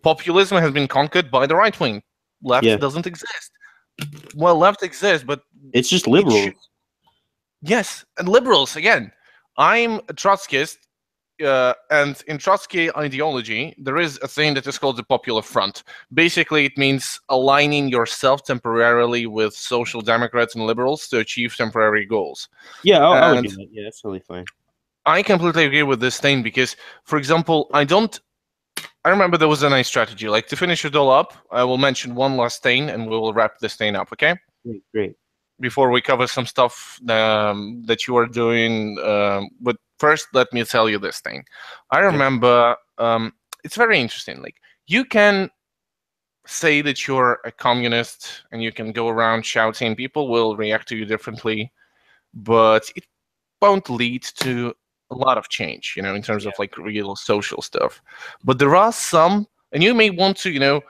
Speaker 1: populism has been conquered by the right-wing. Left doesn't exist. Well, left exists, but...
Speaker 2: It's just liberals.
Speaker 1: Yes, and liberals, again. I'm a Trotskyist. And in Trotsky ideology, there is a thing that is called the Popular Front. Basically, it means aligning yourself temporarily with social democrats and liberals to achieve temporary goals.
Speaker 2: Yeah, I would do that. Yeah, that's totally fine.
Speaker 1: I completely agree with this thing because, for example, I remember there was a nice strategy. Like, to finish it all up, I will mention one last thing and we will wrap this thing up, okay?
Speaker 2: Great.
Speaker 1: Before we cover some stuff that you are doing, but first, let me tell you this thing. I remember, it's very interesting. Like, you can say that you're a communist and you can go around shouting, people will react to you differently, but it won't lead to a lot of change, you know, in terms of, like, real social stuff. But there are some, and you may want to, you know,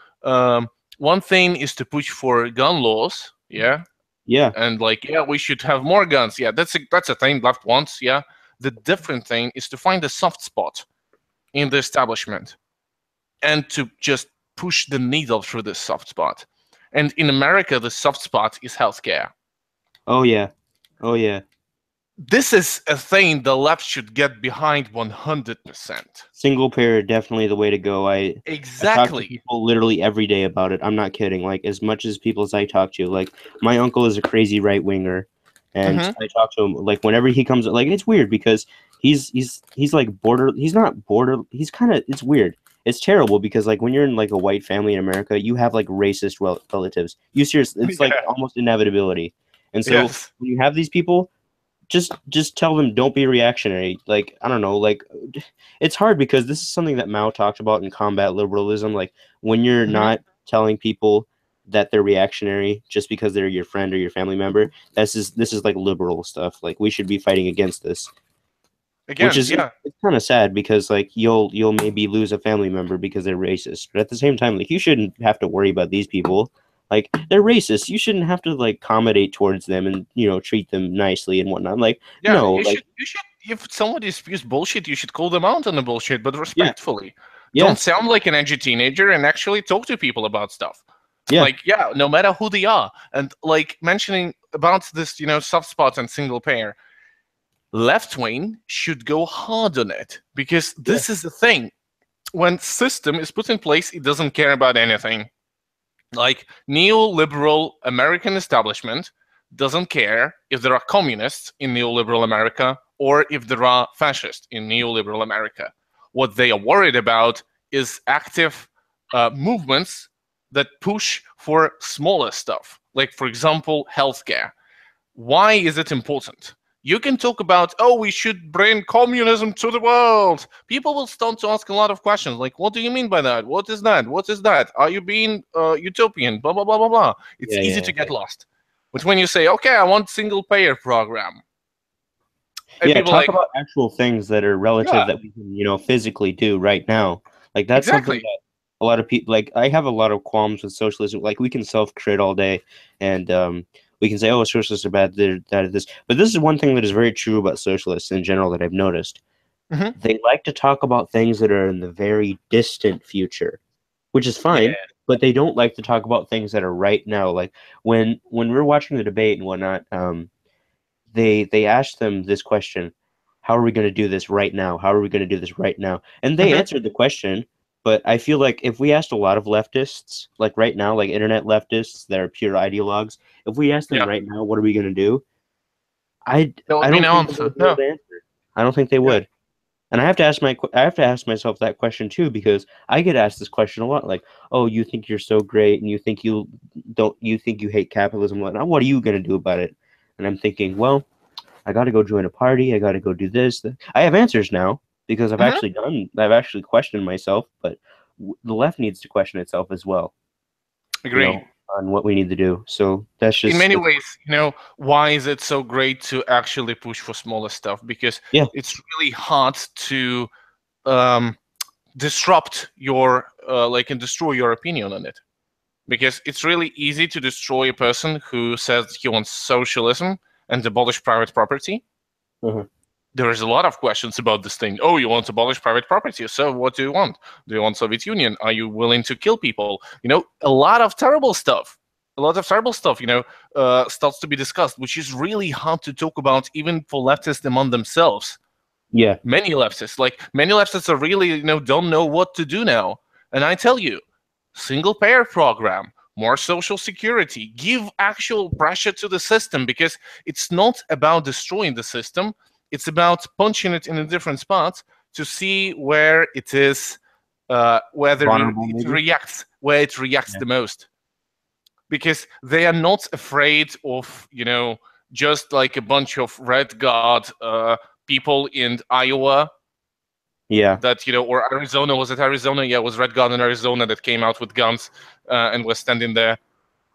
Speaker 1: one thing is to push for gun laws, and, like, we should have more guns. Yeah, that's a thing left wants, The different thing is to find a soft spot in the establishment and to just push the needle through this soft spot. And in America, the soft spot is healthcare.
Speaker 2: Oh, yeah. Oh, yeah.
Speaker 1: This is a thing the left should get behind 100%.
Speaker 2: Single payer, definitely the way to go. I talk to people literally every day about it. I'm not kidding. Like, as much as people as I talk to, like, my uncle is a crazy right-winger. And I talk to him, like, whenever he comes, like, it's weird because he's like he's kind of, it's weird. It's terrible because, like, when you're in, like, a white family in America, you have, like, racist relatives. It's like almost inevitability. And so when you have these people, just tell them don't be reactionary. Like, I don't know, like it's hard because this is something that Mao talked about in combat liberalism. Like when you're not telling people that they're reactionary just because they're your friend or your family member, this is like liberal stuff. Like we should be fighting against this.
Speaker 1: Again,
Speaker 2: Which is
Speaker 1: yeah.
Speaker 2: It's kind of sad because like you'll maybe lose a family member because they're racist. But at the same time, like you shouldn't have to worry about these people. Like they're racist. You shouldn't have to like accommodate towards them and treat them nicely and whatnot. Like
Speaker 1: Yeah,
Speaker 2: no,
Speaker 1: you should if somebody spews bullshit, you should call them out on the bullshit, but respectfully.
Speaker 2: Yeah.
Speaker 1: Don't sound like an edgy teenager and actually talk to people about stuff.
Speaker 2: Yeah.
Speaker 1: Like, yeah, no matter who they are. And like mentioning about this, soft spot and single payer, left wing should go hard on it because this is the thing. When system is put in place, it doesn't care about anything. Like neoliberal American establishment doesn't care if there are communists in neoliberal America or if there are fascists in neoliberal America. What they are worried about is active movements that push for smaller stuff, like, for example, healthcare. Why is it important? You can talk about, we should bring communism to the world. People will start to ask a lot of questions, like, what do you mean by that? What is that? What is that? Are you being utopian? Blah, blah, blah, blah, blah. It's easy to get lost. But when you say, okay, I want single-payer program.
Speaker 2: And talk about actual things that are relative that we can, physically do right now. Like, that's something that a lot of people, like, I have a lot of qualms with socialism. Like, we can self-crit all day, and we can say, socialists are bad, they're that, this. But this is one thing that is very true about socialists in general that I've noticed. They like to talk about things that are in the very distant future, which is fine, but they don't like to talk about things that are right now. Like, when we're watching the debate and whatnot, they asked them this question: how are we going to do this right now? How are we going to do this right now? And they answered the question, but I feel like if we asked a lot of leftists, like right now, like internet leftists that are pure ideologues, if we asked them right now, what are we going to do? I don't think they would know the answer. I don't think they would. And I have to ask myself that question too, because I get asked this question a lot, like, "Oh, you think you're so great, and you think you hate capitalism? Now, what are you going to do about it?" And I'm thinking, well, I got to go join a party. I got to go do this. I have answers now because I've actually questioned myself, but the left needs to question itself as well.
Speaker 1: Agree.
Speaker 2: On what we need to do. So that's just...
Speaker 1: In many ways, why is it so great to actually push for smaller stuff? Because it's really hard to disrupt your, and destroy your opinion on it. Because it's really easy to destroy a person who says he wants socialism and abolish private property. There is a lot of questions about this thing. Oh, you want to abolish private property? So what do you want? Do you want Soviet Union? Are you willing to kill people? A lot of terrible stuff. Starts to be discussed, which is really hard to talk about even for leftists among themselves.
Speaker 2: Yeah.
Speaker 1: Many leftists are really, don't know what to do now. And I tell you, single-payer program, more social security, give actual pressure to the system, because it's not about destroying the system. It's about punching it in a different spot to see where it is, whether it reacts the most. Because they are not afraid of, just like a bunch of Red Guard people in Iowa.
Speaker 2: Yeah.
Speaker 1: That, or Arizona. Was it Arizona? Yeah, it was Red Guard in Arizona that came out with guns and was standing there.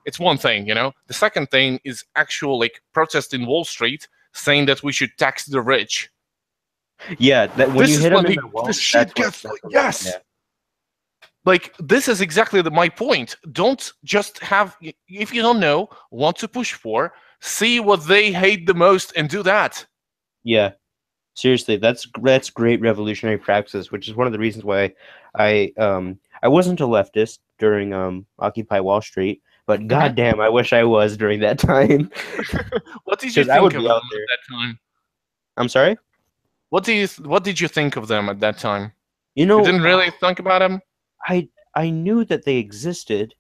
Speaker 1: It's one thing, The second thing is actual, protest in Wall Street saying that we should tax the rich.
Speaker 2: Yeah, that when you hit them in the wall,
Speaker 1: the shit gets yes. Yeah. Like, this is exactly my point. Don't just have, if you don't know what to push for, see what they hate the most and do that.
Speaker 2: Yeah. Seriously, that's great revolutionary praxis, which is one of the reasons why I wasn't a leftist during Occupy Wall Street, but goddamn, I wish I was during that time.
Speaker 1: What did you think of them at that time?
Speaker 2: I'm sorry?
Speaker 1: What did you think of them at that time?
Speaker 2: You
Speaker 1: didn't really think about them?
Speaker 2: I knew that they existed,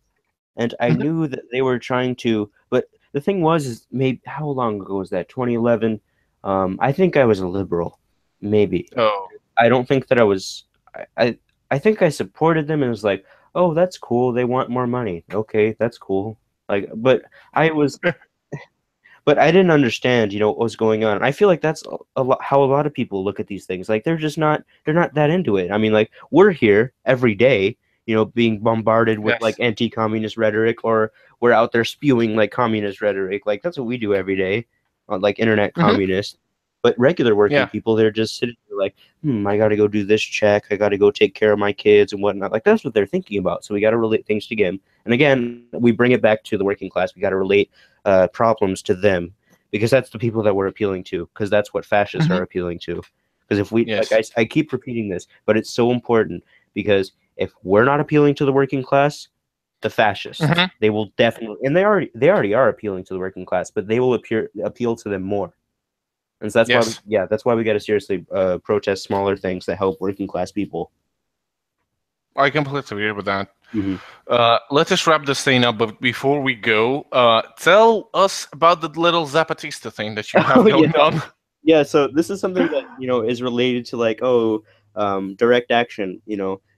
Speaker 2: and I knew that they were trying to, but the thing was, maybe how long ago was that? 2011. I think I was a liberal, maybe.
Speaker 1: Oh.
Speaker 2: I don't think that I was. I think I supported them and was like, oh, that's cool. They want more money. Okay, that's cool. But I was, But I didn't understand, what was going on. I feel like that's how a lot of people look at these things. Like they're not that into it. I mean, like we're here every day, being bombarded with like
Speaker 1: Yes.
Speaker 2: anti-communist rhetoric, or we're out there spewing like communist rhetoric. Like that's what we do every day, like internet communists. But regular working
Speaker 1: Yeah.
Speaker 2: people, they're just sitting there like, I got to go do this check. I got to go take care of my kids and whatnot. Like that's what they're thinking about. So we got to relate things to them. And again, we bring it back to the working class. We got to relate problems to them, because that's the people that we're appealing to, because that's what fascists are appealing to. Because if we,
Speaker 1: Yes.
Speaker 2: like I keep repeating this, but it's so important, because if we're not appealing to the working class, the fascists, they will definitely, and they already are appealing to the working class, but they will appeal to them more. And so that's why we got to seriously protest smaller things that help working class people.
Speaker 1: I completely agree with that. Let us wrap this thing up, but before we go, tell us about the little Zapatista thing that you have going on.
Speaker 2: Yeah, so this is something that, is related to like, direct action,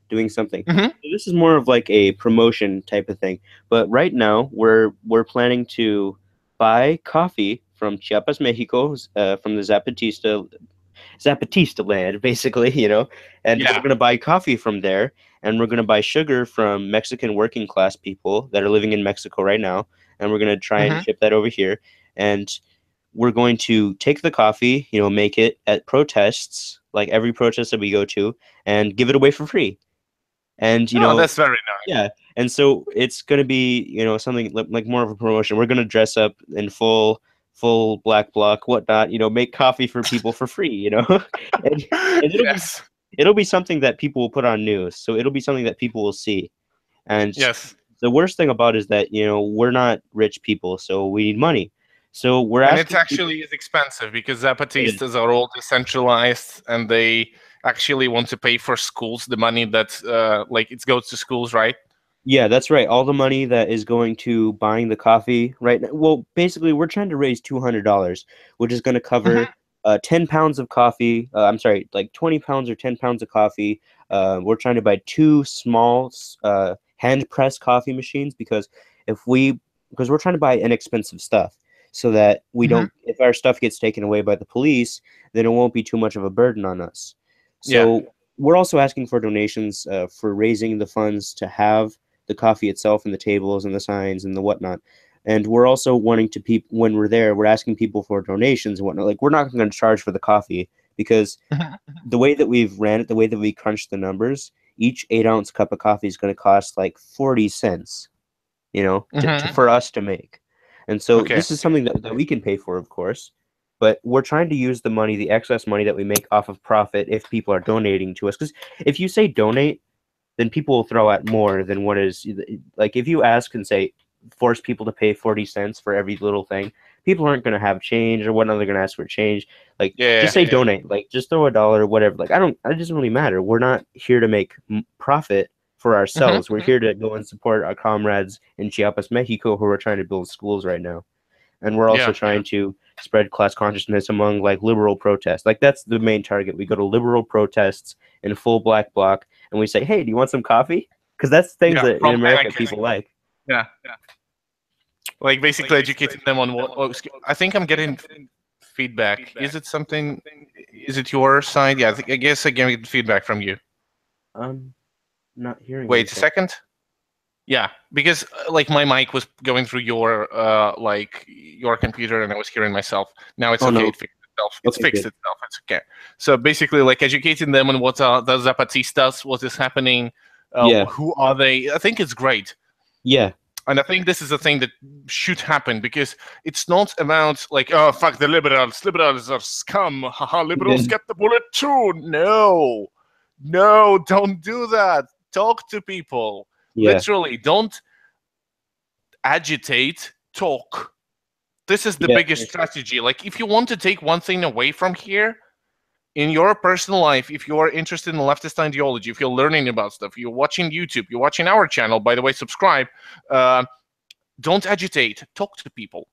Speaker 2: doing something. So this is more of like a promotion type of thing. But right now we're planning to buy coffee from Chiapas, Mexico, from the Zapatista land, basically, and we're going to buy coffee from there, and we're going to buy sugar from Mexican working class people that are living in Mexico right now, and we're going to try and ship that over here, and we're going to take the coffee, make it at protests, like every protest that we go to, and give it away for free. And
Speaker 1: that's very nice.
Speaker 2: Yeah, and so it's going to be, something like more of a promotion. We're going to dress up in full black bloc, whatnot, make coffee for people for free, and it'll be something that people will put on news. So it'll be something that people will see. And the worst thing about it is that, we're not rich people, so we need money. So we're asking.
Speaker 1: And it actually is expensive, because Zapatistas are all decentralized, and they actually want to pay for schools, the money that it goes to schools, right?
Speaker 2: Yeah, that's right. All the money that is going to buying the coffee right now. Well, basically, we're trying to raise $200, which is going to cover 10 pounds of coffee. I'm sorry, like 20 pounds or 10 pounds of coffee. We're trying to buy 2 small hand press coffee machines, because we're trying to buy inexpensive stuff, so that we don't, if our stuff gets taken away by the police, then it won't be too much of a burden on us. So we're also asking for donations for raising the funds to have the coffee itself, and the tables and the signs and the whatnot. And we're also wanting to when we're there, we're asking people for donations and whatnot. Like, we're not going to charge for the coffee, because the way that we've ran it, the way that we crunched the numbers, each 8-ounce cup of coffee is going to cost like 40 cents, for us to make. And so this is something that we can pay for, of course, but we're trying to use the money, the excess money that we make off of profit, if people are donating to us. Because if you say donate, then people will throw out more than what is, like, if you ask and say, force people to pay 40 cents for every little thing, people aren't going to have change, or whatnot. They're going to ask for change. Like, just say donate, like, just throw $1 or whatever. Like, it doesn't really matter. We're not here to make profit for ourselves. We're here to go and support our comrades in Chiapas, Mexico, who are trying to build schools right now. And we're also trying to spread class consciousness among, like, liberal protests. Like, that's the main target. We go to liberal protests in full black bloc, and we say, hey, do you want some coffee? Because that's things that in America people like.
Speaker 1: Yeah. Like, basically educating them on what. I think I'm getting feedback. Is it something? Is it your side? Yeah, I guess I get feedback from you.
Speaker 2: Not hearing.
Speaker 1: Wait a second. Yeah, because like my mic was going through your computer, and I was hearing myself. Now it's okay. No. It fixed itself. It's fixed itself. It's okay. So basically, like, educating them on what are the Zapatistas, what is happening, who are they? I think it's great.
Speaker 2: Yeah.
Speaker 1: And I think this is a thing that should happen, because it's not about like, oh, fuck the liberals. Liberals are scum. Haha, liberals get the bullet too. No, don't do that. Talk to people. Yeah. Literally, don't agitate, talk. This is the biggest strategy. Like, if you want to take one thing away from here, in your personal life, if you're interested in leftist ideology, if you're learning about stuff, you're watching YouTube, you're watching our channel, by the way, subscribe, don't agitate, talk to people,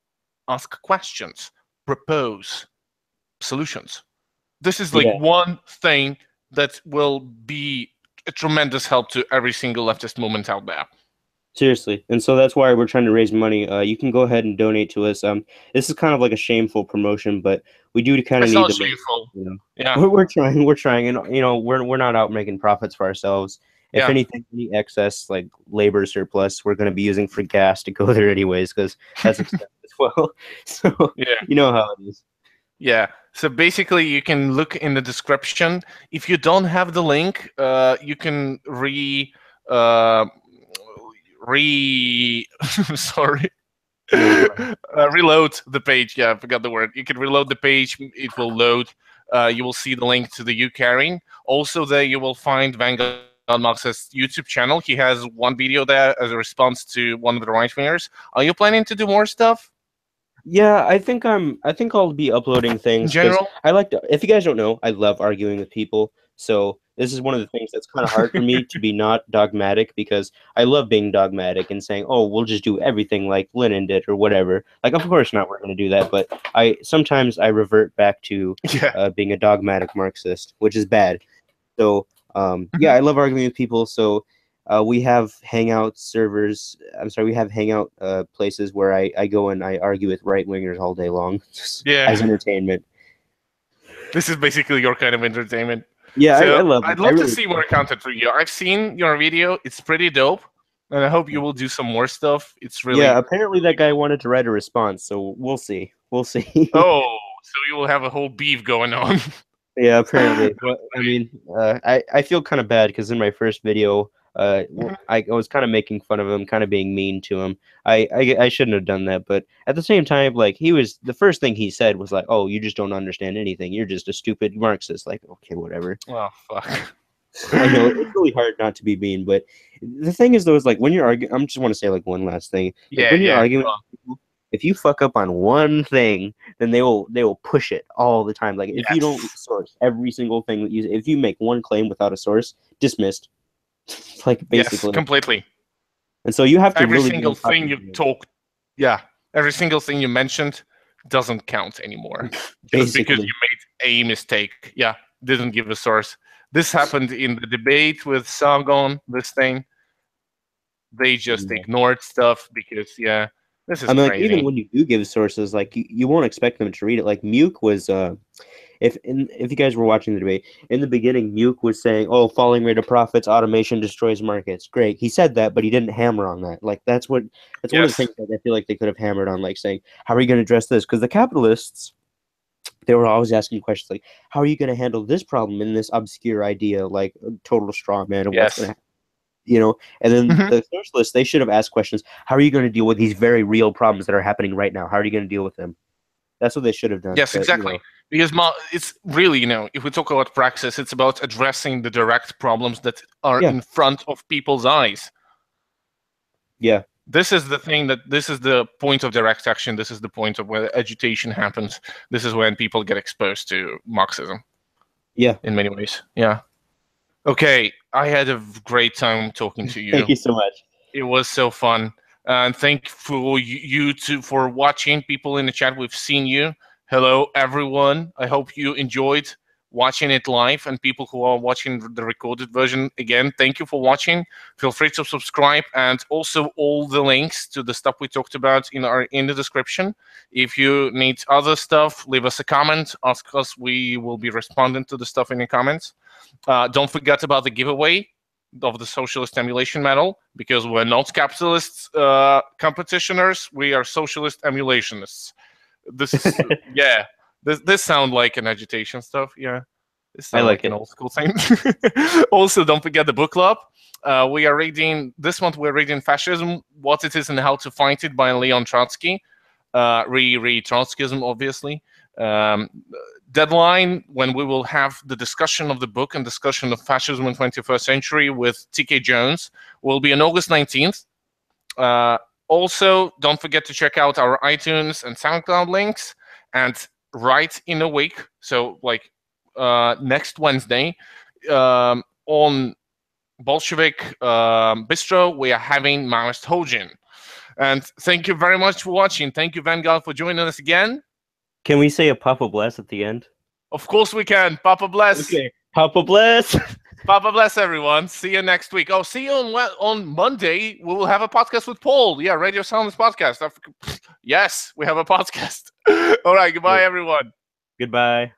Speaker 1: ask questions, propose solutions. This is like one thing that will be a tremendous help to every single leftist movement out there.
Speaker 2: Seriously, and so that's why we're trying to raise money. You can go ahead and donate to us. This is kind of like a shameful promotion, but we do kind of
Speaker 1: It's
Speaker 2: need
Speaker 1: not
Speaker 2: to make,
Speaker 1: shameful.
Speaker 2: you know,
Speaker 1: Yeah.
Speaker 2: we're trying, and we're not out making profits for ourselves. If anything, any excess like labor surplus, we're going to be using for gas to go there anyways, because that's expensive as well. So you know how it is.
Speaker 1: Yeah. So basically, you can look in the description. If you don't have the link, you can sorry. Reload the page. Yeah, I forgot the word. You can reload the page. It will load. You will see the link to the U-carrying. Also, there you will find Vanguard Marx's YouTube channel. He has one video there as a response to one of the right-wingers. Are you planning to do more stuff?
Speaker 2: Yeah, I think I'll be uploading things
Speaker 1: in general.
Speaker 2: I like to. If you guys don't know, I love arguing with people. So this is one of the things that's kind of hard for me to be not dogmatic, because I love being dogmatic and saying, "Oh, we'll just do everything like Lenin did or whatever." Like, of course not, we're going to do that. But sometimes I revert back to being a dogmatic Marxist, which is bad. So yeah, I love arguing with people. So. We have Hangout servers. I'm sorry, we have Hangout places where I go and I argue with right-wingers all day long as entertainment.
Speaker 1: This is basically your kind of entertainment.
Speaker 2: Yeah,
Speaker 1: so
Speaker 2: I love it.
Speaker 1: I'd love to see more content for you. I've seen your video. It's pretty dope. And I hope you will do some more stuff. It's really...
Speaker 2: Yeah, apparently that guy wanted to write a response, so we'll see. We'll see.
Speaker 1: Oh, so you will have a whole beef going on.
Speaker 2: Yeah, apparently. But, I mean, I feel kind of bad because in my first video... I was kind of making fun of him, kind of being mean to him. I shouldn't have done that, but at the same time, like, the first thing he said was like, "Oh, you just don't understand anything. You're just a stupid Marxist." Like, okay, whatever.
Speaker 1: Oh, fuck.
Speaker 2: I know it's really hard not to be mean, but the thing is, though, is like when you're arguing. I just want to say like one last thing. Like, when you're arguing with people, if you fuck up on one thing, then they will push it all the time. Like, if you don't source every single thing that if you make one claim without a source, dismissed. Like, basically.
Speaker 1: Yes, completely.
Speaker 2: And so you have to
Speaker 1: every single thing you talk, every single thing you mentioned doesn't count anymore. Just because you made a mistake. Yeah, didn't give a source. This happened in the debate with Sargon, this thing. They just ignored stuff because, this is crazy.
Speaker 2: Like, even when you do give sources, like, you won't expect them to read it. Like, Muke was... If you guys were watching the debate, in the beginning, Muke was saying, "Oh, falling rate of profits, automation destroys markets." Great, he said that, but he didn't hammer on that. Like, that's one of the things that I feel like they could have hammered on, like saying, "How are you going to address this?" Because the capitalists, they were always asking questions like, "How are you going to handle this problem in this obscure idea, like total straw man, and what's going to happen?" And then the socialists, they should have asked questions: "How are you going to deal with these very real problems that are happening right now? How are you going to deal with them?" That's what they should have done.
Speaker 1: Yes, exactly. Because it's really, if we talk about Praxis, it's about addressing the direct problems that are in front of people's eyes.
Speaker 2: Yeah.
Speaker 1: This is the thing this is the point of direct action. This is the point of where agitation happens. This is when people get exposed to Marxism.
Speaker 2: Yeah.
Speaker 1: In many ways. Yeah. Okay. I had a great time talking to you.
Speaker 2: Thank you so much.
Speaker 1: It was so fun. And thank you for watching, people in the chat. We've seen you. Hello, everyone. I hope you enjoyed watching it live, and people who are watching the recorded version, again, thank you for watching. Feel free to subscribe, and also all the links to the stuff we talked about in the description. If you need other stuff, leave us a comment, ask us. We will be responding to the stuff in the comments. Don't forget about the giveaway of the Socialist Emulation medal, because we're not capitalist competitioners. We are Socialist Emulationists. This is this sound like an agitation stuff. This sound like an old school thing. Also, don't forget the book club. We are reading this month. We're reading Fascism: What It Is and How to Fight It by Leon Trotsky. Reread Trotskyism, obviously. Deadline when we will have the discussion of the book and discussion of fascism in 21st century with TK Jones will be on August 19th. Also, don't forget to check out our iTunes and SoundCloud links. And right in a week, so like next Wednesday, on Bolshevik Bistro, we are having Marsh Hojin. And thank you very much for watching. Thank you, Vanguard, for joining us again.
Speaker 2: Can we say a Papa Bless at the end?
Speaker 1: Of course we can. Papa Bless.
Speaker 2: Okay. Papa Bless.
Speaker 1: Papa bless everyone. See you next week. Oh, see you on Monday. We will have a podcast with Paul. Yeah, Radio Silence podcast. Yes, we have a podcast. All right. Goodbye, everyone.
Speaker 2: Goodbye.